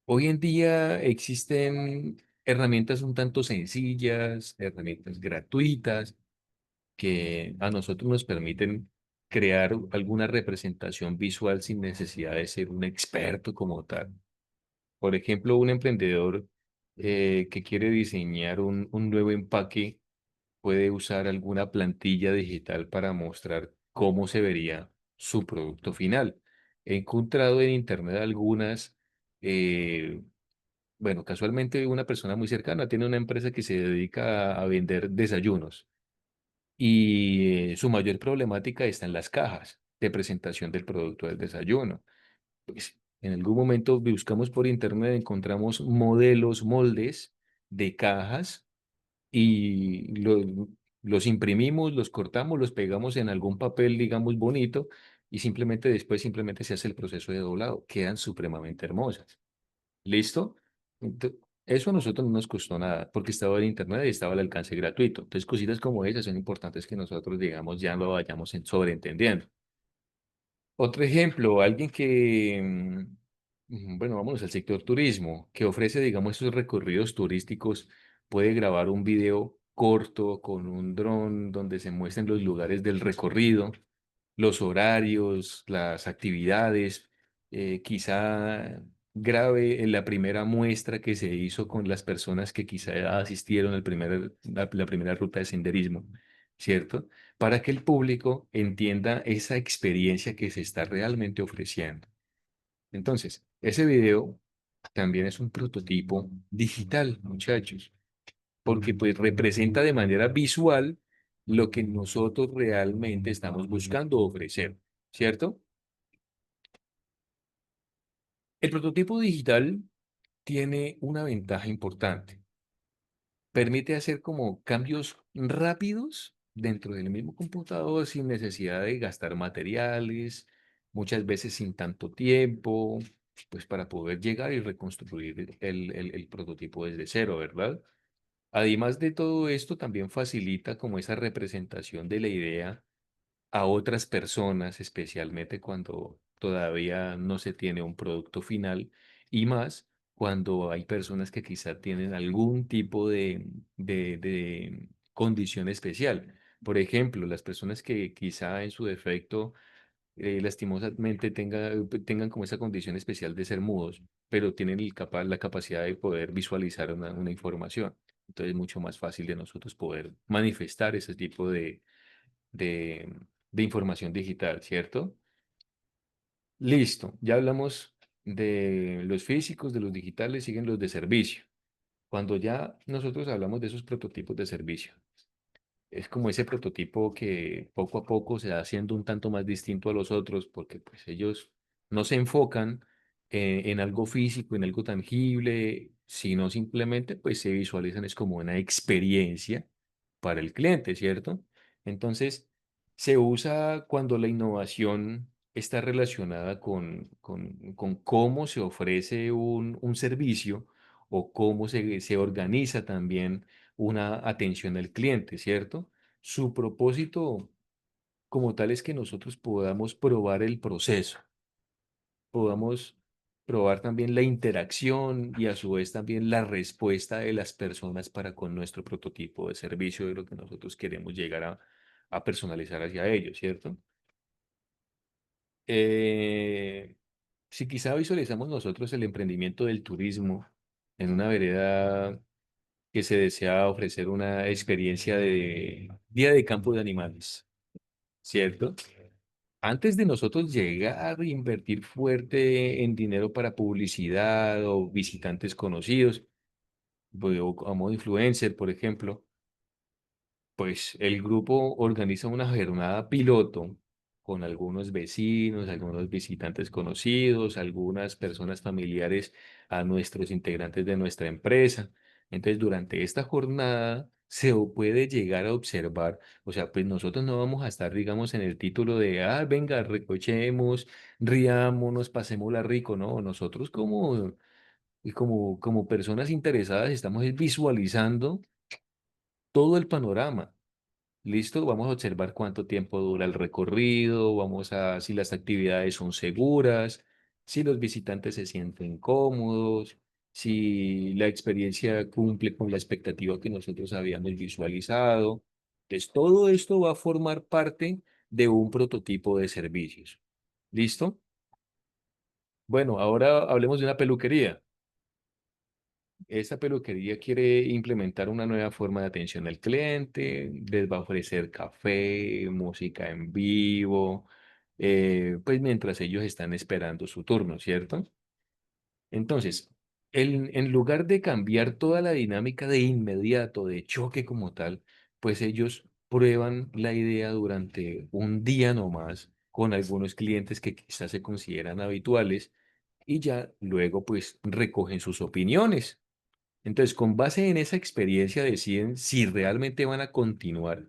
Hoy en día existen herramientas un tanto sencillas, herramientas gratuitas, que a nosotros nos permiten crear alguna representación visual sin necesidad de ser un experto como tal. Por ejemplo, un emprendedor que quiere diseñar un nuevo empaque puede usar alguna plantilla digital para mostrar cómo se vería su producto final. He encontrado en internet algunas bueno, casualmente una persona muy cercana tiene una empresa que se dedica a vender desayunos y su mayor problemática está en las cajas de presentación del producto del desayuno. Pues, en algún momento buscamos por internet, encontramos modelos, moldes de cajas y los imprimimos, los cortamos, los pegamos en algún papel, digamos, bonito y simplemente se hace el proceso de doblado. Quedan supremamente hermosas. ¿Listo? Eso a nosotros no nos costó nada, porque estaba en internet y estaba al alcance gratuito. Entonces, cositas como esas son importantes que nosotros, digamos, ya lo vayamos sobreentendiendo. Otro ejemplo, alguien bueno, vámonos al sector turismo, que ofrece, digamos, esos recorridos turísticos, puede grabar un video corto con un dron donde se muestren los lugares del recorrido, los horarios, las actividades, quizá grabe en la primera muestra que se hizo con las personas que quizá asistieron la primera ruta de senderismo, ¿cierto? Para que el público entienda esa experiencia que se está realmente ofreciendo. Entonces, ese video también es un prototipo digital, muchachos, porque pues representa de manera visual lo que nosotros realmente estamos buscando ofrecer, ¿cierto? El prototipo digital tiene una ventaja importante. Permite hacer como cambios rápidos dentro del mismo computador sin necesidad de gastar materiales, muchas veces sin tanto tiempo, pues para poder llegar y reconstruir el prototipo desde cero, ¿verdad? Además de todo esto, también facilita como esa representación de la idea a otras personas, especialmente cuando todavía no se tiene un producto final y más cuando hay personas que quizá tienen algún tipo de condición especial. Por ejemplo, las personas que quizá en su defecto lastimosamente tengan como esa condición especial de ser mudos, pero tienen la capacidad de poder visualizar una información. Entonces es mucho más fácil de nosotros poder manifestar ese tipo de, de información digital, ¿cierto? Listo, ya hablamos de los físicos, de los digitales, siguen los de servicio. Cuando ya nosotros hablamos de esos prototipos de servicio, es como ese prototipo que poco a poco se va haciendo un tanto más distinto a los otros, porque pues ellos no se enfocan en algo físico, en algo tangible, sino simplemente pues se visualizan es como una experiencia para el cliente, ¿cierto? Entonces, se usa cuando la innovación está relacionada con cómo se ofrece un servicio o cómo se organiza también una atención al cliente, ¿cierto? Su propósito como tal es que nosotros podamos probar el proceso, podamos probar también la interacción y a su vez también la respuesta de las personas para con nuestro prototipo de servicio de lo que nosotros queremos llegar a personalizar hacia ellos, ¿cierto? Eh, si quizá visualizamos nosotros el emprendimiento del turismo en una vereda que se desea ofrecer una experiencia de día de campo de animales, ¿cierto? Antes de nosotros llegar a invertir fuerte en dinero para publicidad o visitantes conocidos, o a modo influencer, por ejemplo, pues el grupo organiza una jornada piloto con algunos vecinos, algunos visitantes conocidos, algunas personas familiares a nuestros integrantes de nuestra empresa. Entonces, durante esta jornada se puede llegar a observar, o sea, pues nosotros no vamos a estar, digamos, en el título de, ah, venga, recochemos, riámonos, pasémosla rico, no, nosotros como personas interesadas estamos visualizando todo el panorama. Listo, vamos a observar cuánto tiempo dura el recorrido, vamos a si las actividades son seguras, si los visitantes se sienten cómodos, si la experiencia cumple con la expectativa que nosotros habíamos visualizado. Entonces, todo esto va a formar parte de un prototipo de servicios. ¿Listo? Bueno, ahora hablemos de una peluquería. Esta peluquería quiere implementar una nueva forma de atención al cliente, les va a ofrecer café, música en vivo, pues mientras ellos están esperando su turno, ¿cierto? Entonces, en lugar de cambiar toda la dinámica de inmediato, de choque como tal, pues ellos prueban la idea durante un día nomás con algunos clientes que quizás se consideran habituales y ya luego pues recogen sus opiniones. Entonces, con base en esa experiencia deciden si realmente van a continuar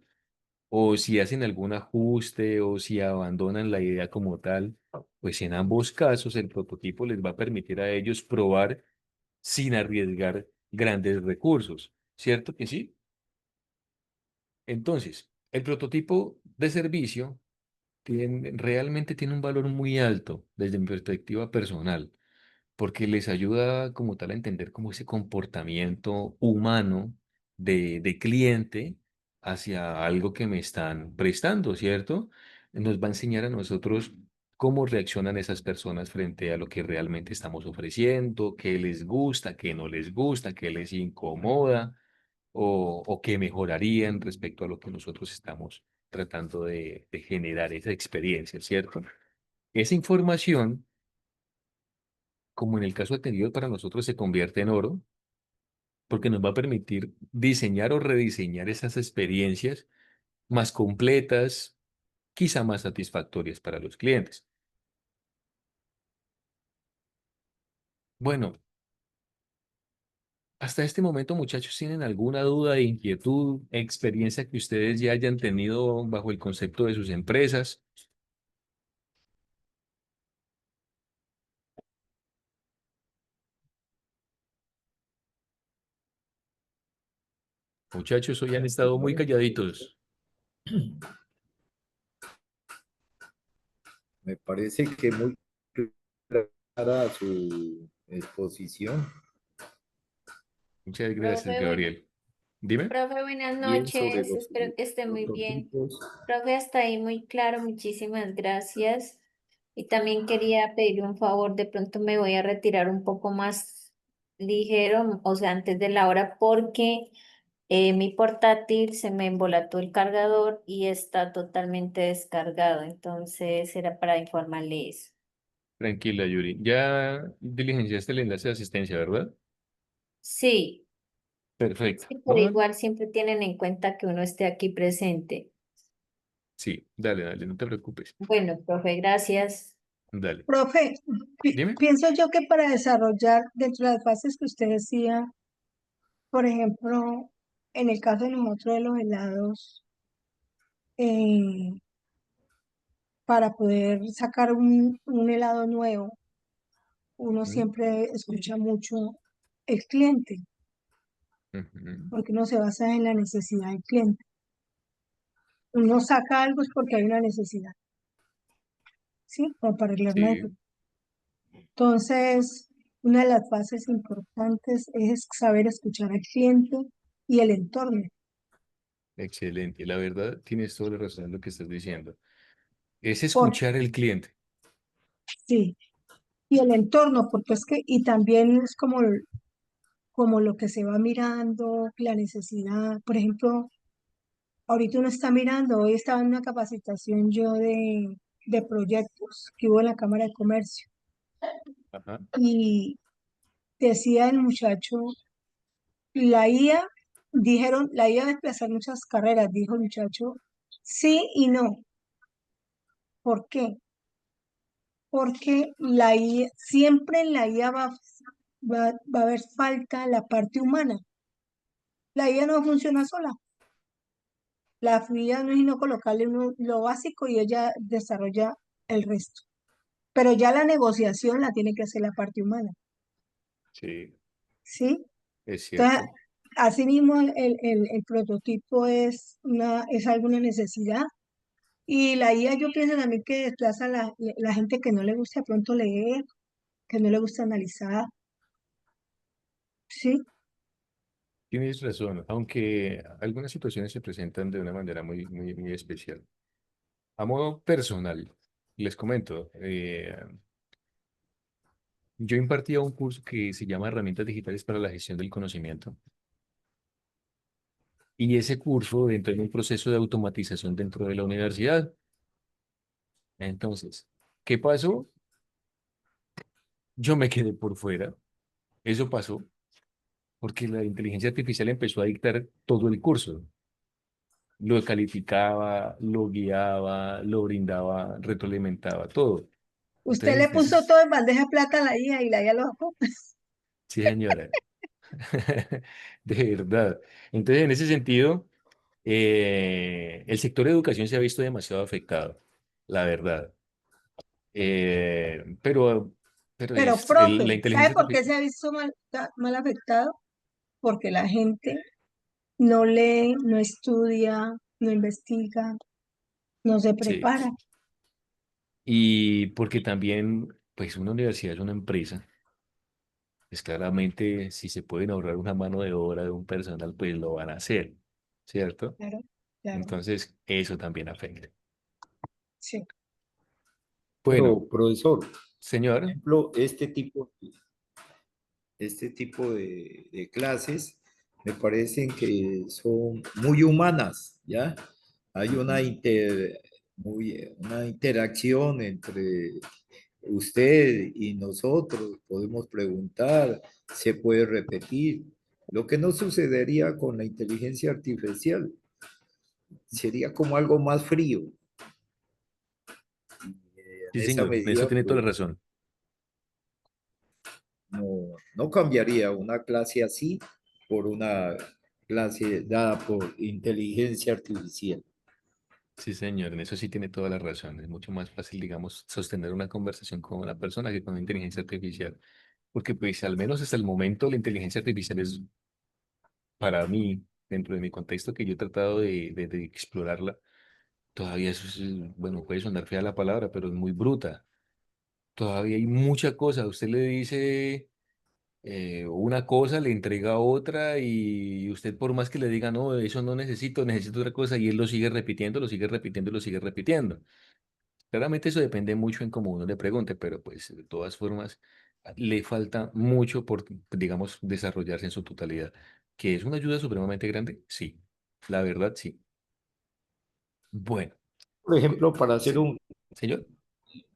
o si hacen algún ajuste o si abandonan la idea como tal. Pues en ambos casos el prototipo les va a permitir a ellos probar sin arriesgar grandes recursos. ¿Cierto que sí? Entonces, el prototipo de servicio realmente tiene un valor muy alto desde mi perspectiva personal porque les ayuda como tal a entender como ese comportamiento humano de cliente hacia algo que me están prestando, ¿cierto? Nos va a enseñar a nosotros cómo reaccionan esas personas frente a lo que realmente estamos ofreciendo, qué les gusta, qué no les gusta, qué les incomoda o qué mejorarían respecto a lo que nosotros estamos tratando de generar esa experiencia, ¿cierto? Esa información como en el caso anterior, para nosotros se convierte en oro, porque nos va a permitir diseñar o rediseñar esas experiencias más completas, quizá más satisfactorias para los clientes. Bueno, hasta este momento, muchachos, ¿tienen alguna duda, inquietud, experiencia que ustedes ya hayan tenido bajo el concepto de sus empresas? Muchachos, hoy han estado muy calladitos. Me parece que muy para su exposición. Muchas gracias, Profe, Gabriel. Dime. profe, buenas Bien sobre noches. los Espero que esté muy bien. prototipos. Profe, hasta ahí muy claro. Muchísimas gracias. Y también quería pedir un favor. De pronto me voy a retirar un poco más ligero, o sea, antes de la hora, porque mi portátil se me embolató el cargador y está totalmente descargado. Entonces era para informarle eso. Tranquila, Yuri. Ya diligenciaste el enlace de asistencia, ¿verdad? Sí, Perfecto. sí, pero No, igual siempre tienen en cuenta que uno esté aquí presente. sí, dale, dale, no te preocupes. Bueno, profe, gracias. Dale. Profe, Dime. pienso yo que para desarrollar dentro de las fases que usted decía, por ejemplo, en el caso de nosotros de los helados, eh, para poder sacar un helado nuevo, uno Ujú, siempre escucha mucho el cliente, ujú. porque uno se basa en la necesidad del cliente. Uno saca algo es porque hay una necesidad, ¿sí? Como para arreglar una Sí, defecto. Entonces, una de las fases importantes es saber escuchar al cliente y el entorno. excelente. La verdad, tienes toda la razón en lo que estás diciendo. Es Por, escuchar al cliente. sí, y el entorno, porque es que, y también es como lo que se va mirando, la necesidad. Por ejemplo, ahorita uno está mirando, hoy estaba en una capacitación yo de proyectos que hubo en la Cámara de Comercio Ajá. y decía el muchacho, la IA, dijeron, la IA va a desplazar muchas carreras, dijo el muchacho, sí y no. ¿Por qué? Porque la IA, siempre en la IA va a haber falta la parte humana. La IA no funciona sola. La IA no es sino colocarle lo básico y ella desarrolla el resto. Pero ya la negociación la tiene que hacer la parte humana, Sí, ¿sí? es Entonces, cierto. asimismo, el prototipo es alguna necesidad y la IA yo pienso también que desplaza a la gente que no le gusta de pronto leer, que no le gusta analizar, ¿sí? Tienes razón, aunque algunas situaciones se presentan de una manera muy, muy, muy especial. A modo personal, les comento, yo impartía un curso que se llama Herramientas Digitales para la Gestión del Conocimiento. Y ese curso entró en un proceso de automatización dentro de la universidad. Entonces, ¿qué pasó? Yo me quedé por fuera. Eso pasó porque la inteligencia artificial empezó a dictar todo el curso. Lo calificaba, lo guiaba, lo brindaba, retroalimentaba, todo. Usted le Entonces, puso todo en bandeja de plata a la IA y la IA lo sacó. sí, señora, de verdad. Entonces, en ese sentido, el sector de educación se ha visto demasiado afectado, la verdad. Pero, pero Pero, la profe, ¿sabe inteligencia por qué artificial, se ha visto mal afectado? Porque la gente no lee, no estudia, no investiga, no se sí, prepara. y porque también, pues una universidad es una empresa, pues claramente si se pueden ahorrar una mano de obra de un personal, pues lo van a hacer, ¿cierto? Claro, claro, Entonces, eso también afecta. sí. Bueno, Pero, profesor, por señor, ejemplo, este tipo de clases me parecen que son muy humanas, ¿ya? Hay una interacción entre usted y nosotros, podemos preguntar, se puede repetir. Lo que no sucedería con la inteligencia artificial sería como algo más frío. sí, En esa señor, en eso medida, tiene toda pues la razón. no cambiaría una clase así por una clase dada por inteligencia artificial. Sí, señor, en eso sí tiene toda la razón. Es mucho más fácil, digamos, sostener una conversación con una persona que con una inteligencia artificial. Porque, pues, al menos hasta el momento, la inteligencia artificial es, para mí, dentro de mi contexto que yo he tratado de explorarla, todavía eso es, bueno, puede sonar fea la palabra, pero es muy bruta. todavía hay mucha cosa. Usted le dice una cosa, le entrega otra y usted por más que le diga, no, eso no necesito, necesito otra cosa, y él lo sigue repitiendo, lo sigue repitiendo, lo sigue repitiendo. Claramente eso depende mucho en cómo uno le pregunte, pero pues de todas formas le falta mucho por, digamos, desarrollarse en su totalidad. ¿Que es una ayuda supremamente grande? Sí, la verdad sí. Bueno, Por ejemplo, para hacer sí, un señor.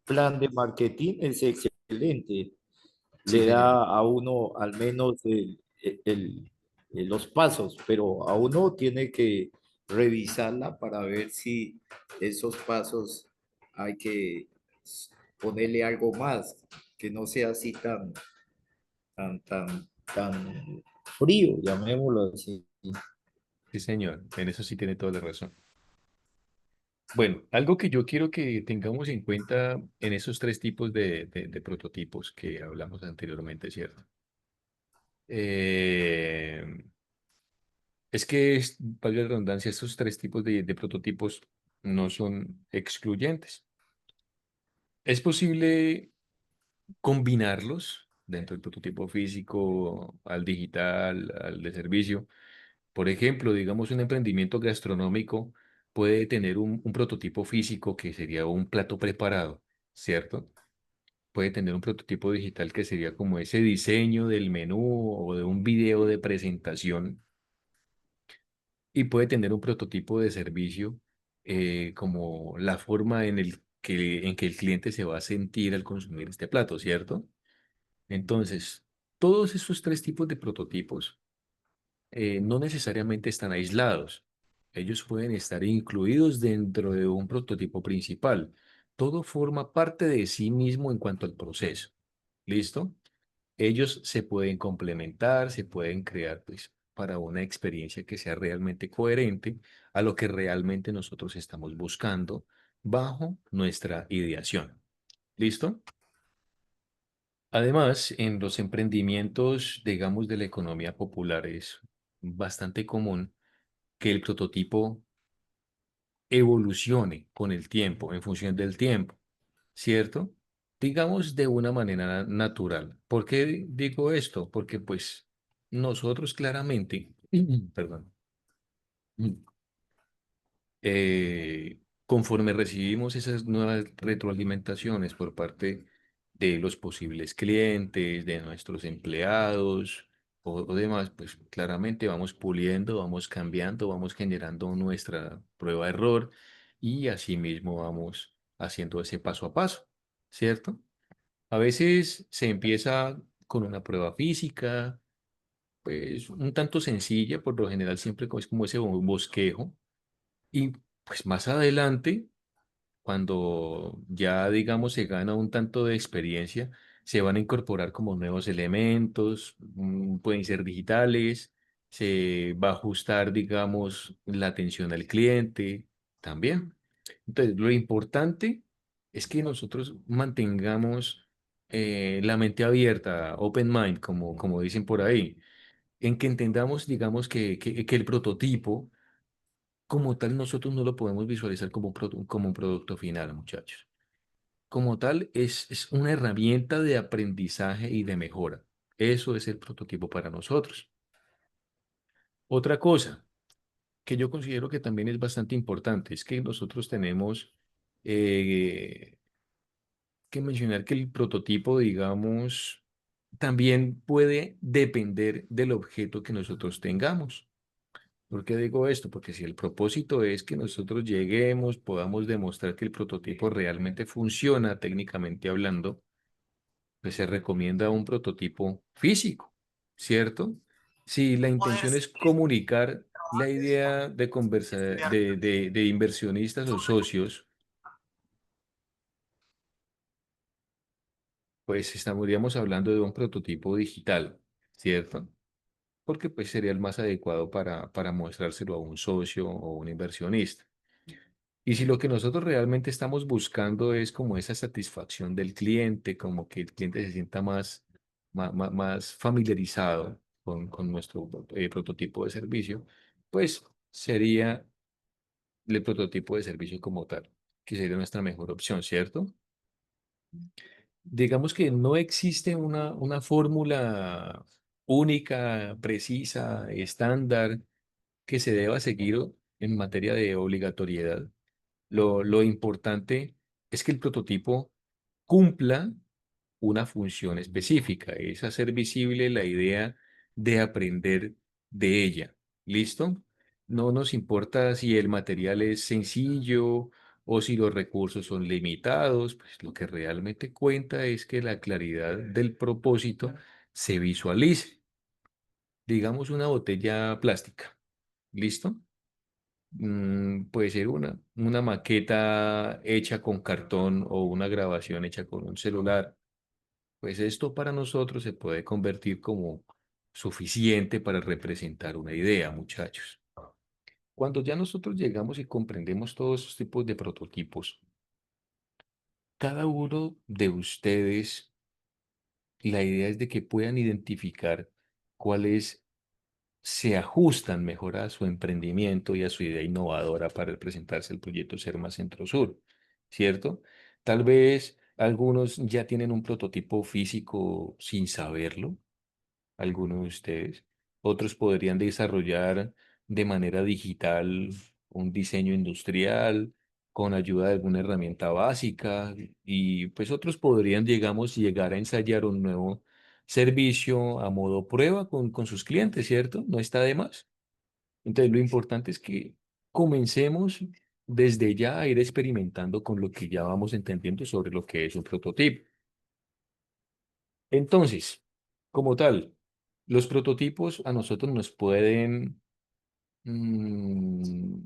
plan de marketing es excelente. Sí, Le señor. da a uno al menos los pasos, pero a uno tiene que revisarla para ver si esos pasos hay que ponerle algo más, que no sea así tan frío, llamémoslo así. Sí, señor. En eso sí tiene toda la razón. Bueno, algo que yo quiero que tengamos en cuenta en esos tres tipos de prototipos que hablamos anteriormente, ¿cierto? Eh, es que, valga la redundancia, estos tres tipos de prototipos no son excluyentes. Es posible combinarlos dentro del prototipo físico, al digital, al de servicio. Por ejemplo, digamos, un emprendimiento gastronómico puede tener un prototipo físico que sería un plato preparado, ¿cierto? Puede tener un prototipo digital que sería como ese diseño del menú o de un video de presentación, y puede tener un prototipo de servicio como la forma en que el cliente se va a sentir al consumir este plato, ¿cierto? Entonces, todos esos tres tipos de prototipos no necesariamente están aislados. Ellos pueden estar incluidos dentro de un prototipo principal. Todo forma parte de sí mismo en cuanto al proceso. ¿Listo? Ellos se pueden complementar, se pueden crear pues, para una experiencia que sea realmente coherente a lo que realmente nosotros estamos buscando bajo nuestra ideación. ¿Listo? Además, en los emprendimientos, digamos, de la economía popular es bastante común que el prototipo evolucione con el tiempo, en función del tiempo, ¿cierto? Digamos de una manera natural. ¿Por qué digo esto? Porque pues nosotros claramente, perdón, conforme recibimos esas nuevas retroalimentaciones por parte de los posibles clientes, de nuestros empleados o demás, pues claramente vamos puliendo, vamos cambiando, vamos generando nuestra prueba de error y asimismo vamos haciendo ese paso a paso, ¿cierto? A veces se empieza con una prueba física, pues un tanto sencilla, por lo general siempre es como ese bosquejo, y pues más adelante, cuando ya digamos se gana un tanto de experiencia, se van a incorporar como nuevos elementos, pueden ser digitales, se va a ajustar, digamos, la atención al cliente también. Entonces, lo importante es que nosotros mantengamos la mente abierta, open mind, como dicen por ahí, en que entendamos, digamos, que el prototipo como tal, nosotros no lo podemos visualizar como, como un producto final, muchachos. Como tal, es una herramienta de aprendizaje y de mejora. Eso es el prototipo para nosotros. Otra cosa que yo considero que también es bastante importante es que nosotros tenemos eh, que mencionar que el prototipo, digamos, también puede depender del objeto que nosotros tengamos. ¿Por qué digo esto? Porque si el propósito es que nosotros lleguemos, podamos demostrar que el prototipo realmente funciona técnicamente hablando, pues se recomienda un prototipo físico, ¿cierto? Si la intención es comunicar la idea de conversa de inversionistas o socios, pues estaríamos hablando de un prototipo digital, ¿cierto? Porque pues sería el más adecuado para mostrárselo a un socio o un inversionista. Y si lo que nosotros realmente estamos buscando es como esa satisfacción del cliente, como que el cliente se sienta más familiarizado con nuestro prototipo de servicio, pues sería el prototipo de servicio como tal, que sería nuestra mejor opción, ¿cierto? digamos que no existe una fórmula única, precisa, estándar que se deba seguir en materia de obligatoriedad. Lo importante es que el prototipo cumpla una función específica, es hacer visible la idea de aprender de ella. ¿Listo? No nos importa si el material es sencillo o si los recursos son limitados, pues lo que realmente cuenta es que la claridad del propósito se visualice. Digamos una botella plástica. ¿Listo? Puede ser una maqueta hecha con cartón o una grabación hecha con un celular. Pues esto para nosotros se puede convertir como suficiente para representar una idea, muchachos. Cuando ya nosotros llegamos y comprendemos todos esos tipos de prototipos, cada uno de ustedes, la idea es de que puedan identificar cuáles se ajustan mejor a su emprendimiento y a su idea innovadora para presentarse el proyecto Ser Más Centro Sur, ¿cierto? Tal vez algunos ya tienen un prototipo físico sin saberlo, algunos de ustedes. Otros podrían desarrollar de manera digital un diseño industrial con ayuda de alguna herramienta básica y pues otros podrían, digamos, llegar a ensayar un nuevo servicio a modo prueba con sus clientes, ¿cierto? No está de más. Entonces, lo importante es que comencemos desde ya a ir experimentando con lo que ya vamos entendiendo sobre lo que es un prototipo. Entonces, como tal, los prototipos a nosotros nos pueden, mm,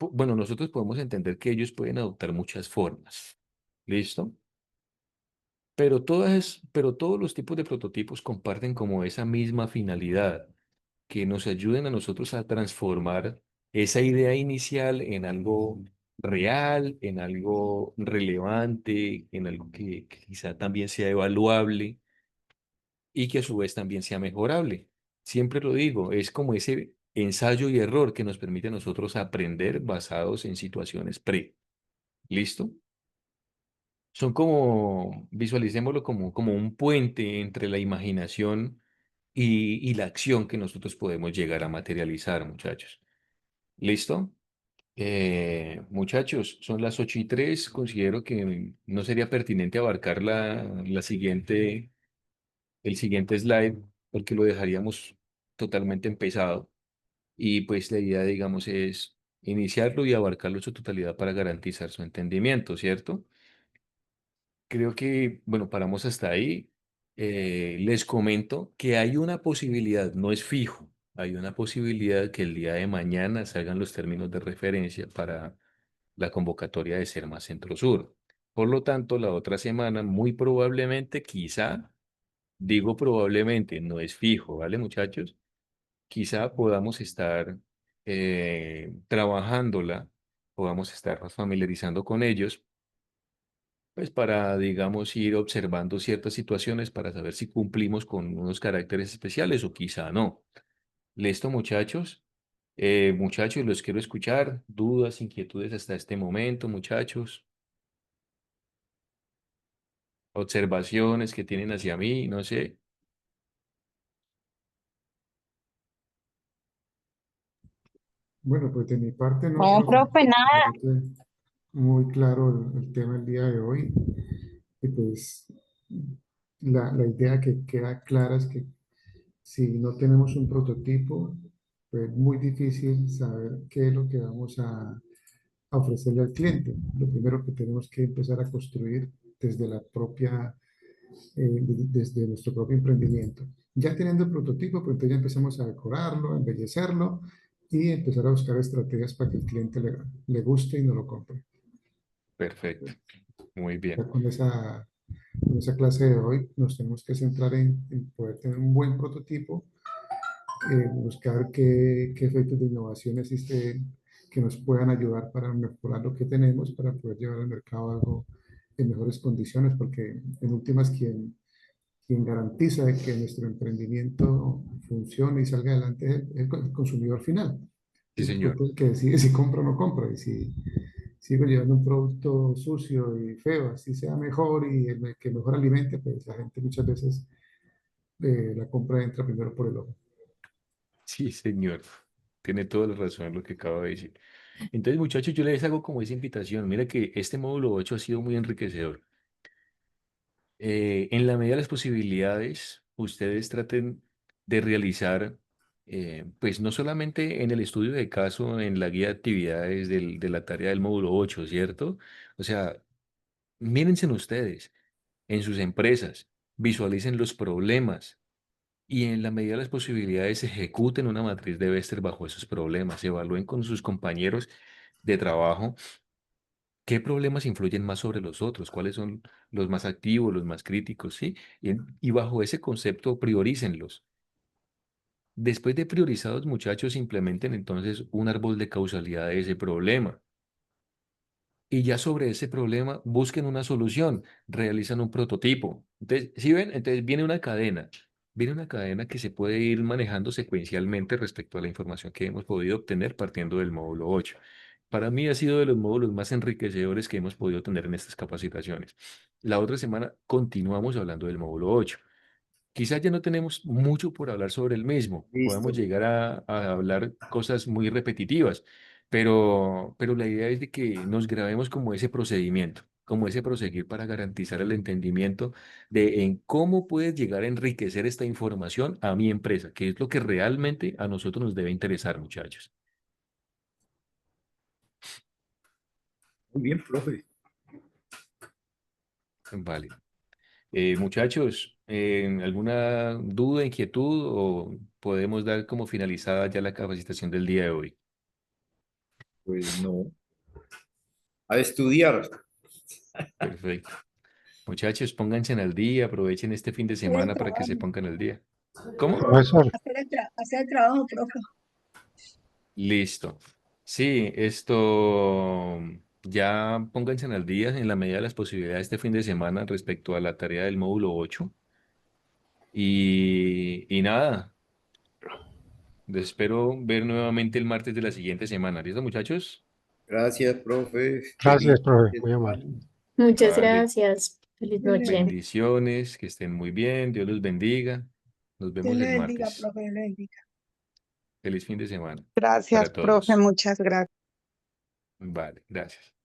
bueno, nosotros podemos entender que ellos pueden adoptar muchas formas. ¿Listo? Pero todos los tipos de prototipos comparten como esa misma finalidad, que nos ayuden a nosotros a transformar esa idea inicial en algo real, en algo relevante, en algo que quizá también sea evaluable y que a su vez también sea mejorable. Siempre lo digo, es como ese ensayo y error que nos permite a nosotros aprender basados en situaciones pre. ¿Listo? Son como, visualicémoslo como un puente entre la imaginación y la acción que nosotros podemos llegar a materializar, muchachos. ¿Listo? Muchachos, son las 8:03. Considero que no sería pertinente abarcar el siguiente slide porque lo dejaríamos totalmente empezado. Y pues la idea, digamos, es iniciarlo y abarcarlo en su totalidad para garantizar su entendimiento, ¿cierto? Creo que, bueno, paramos hasta ahí. Les comento que hay una posibilidad, no es fijo, hay una posibilidad que el día de mañana salgan los términos de referencia para la convocatoria de Ser Más Centro Sur. Por lo tanto, la otra semana, muy probablemente, quizá, digo probablemente, no es fijo, ¿vale, muchachos? Quizá podamos estar trabajándola, podamos estar familiarizando con ellos pues para, digamos, ir observando ciertas situaciones para saber si cumplimos con unos caracteres especiales o quizá no. ¿Listo, muchachos? Muchachos, los quiero escuchar. Dudas, inquietudes hasta este momento, muchachos. Observaciones que tienen hacia mí, no sé. Bueno, pues de mi parte no, No, profe, profe, me nada. parece muy claro el tema el día de hoy. Y pues la idea que queda clara es que si no tenemos un prototipo, pues es muy difícil saber qué es lo que vamos a ofrecerle al cliente. Lo primero que tenemos que empezar a construir desde la propia, desde nuestro propio emprendimiento. Ya teniendo el prototipo, pues entonces ya empezamos a decorarlo, a embellecerlo y empezar a buscar estrategias para que el cliente le guste y no lo compre. Perfecto. Muy Ya bien. con esa clase de hoy nos tenemos que centrar en poder tener un buen prototipo, buscar qué efectos de innovación existen que nos puedan ayudar para mejorar lo que tenemos, para poder llevar al mercado algo en mejores condiciones, porque en últimas quien garantiza de que nuestro emprendimiento funcione y salga adelante es el consumidor final. Sí, Es el señor. que decide si compra o no compra. sigo llevando un producto sucio y feo, así sea mejor y que mejor alimente, pues la gente muchas veces la compra entra primero por el ojo. Sí, señor. Tiene toda la razón en lo que acaba de decir. Entonces, muchachos, yo les hago como esa invitación. Mira que este módulo 8 ha sido muy enriquecedor. En la medida de las posibilidades, ustedes traten de realizar, pues no solamente en el estudio de caso, en la guía de actividades de la tarea del módulo 8, ¿cierto? O sea, mírense en ustedes, en sus empresas, visualicen los problemas y en la medida de las posibilidades ejecuten una matriz de Bester bajo esos problemas, evalúen con sus compañeros de trabajo qué problemas influyen más sobre los otros, cuáles son los más activos, los más críticos, ¿sí? Y bajo ese concepto priorícenlos. Después de priorizados, muchachos, implementen entonces un árbol de causalidad de ese problema. Y ya sobre ese problema busquen una solución, realizan un prototipo. Entonces, ¿sí ven? Entonces viene una cadena que se puede ir manejando secuencialmente respecto a la información que hemos podido obtener partiendo del módulo 8. Para mí ha sido de los módulos más enriquecedores que hemos podido tener en estas capacitaciones. La otra semana continuamos hablando del módulo 8. Quizás ya no tenemos mucho por hablar sobre el mismo, Listo. podemos llegar a hablar cosas muy repetitivas, pero la idea es de que nos grabemos como ese procedimiento, como ese proseguir para garantizar el entendimiento de en cómo puedes llegar a enriquecer esta información a mi empresa, que es lo que realmente a nosotros nos debe interesar, muchachos. Muy bien, profe. Vale. Muchachos, ¿alguna duda, inquietud o podemos dar como finalizada ya la capacitación del día de hoy? Pues no. A estudiar. Perfecto. Muchachos, pónganse al día, aprovechen este fin de Hacer el semana para que se trabajo, pongan al día. ¿Cómo? Profesor, hacer el trabajo, profe. Listo. Sí, esto ya pónganse al día en la medida de las posibilidades este fin de semana respecto a la tarea del módulo 8. Y nada, les espero ver nuevamente el martes de la siguiente semana. ¿Listo, muchachos? Gracias, profe. Feliz gracias, profe, fin de muy amable. semana. Muchas Vale. gracias. Feliz Dios le, noche. Bendiciones, que estén muy bien, Dios los bendiga. Nos Dios vemos le el bendiga, martes. profe, Dios le bendiga. Feliz fin de semana Gracias, para profe, todos. muchas gracias. Vale, gracias.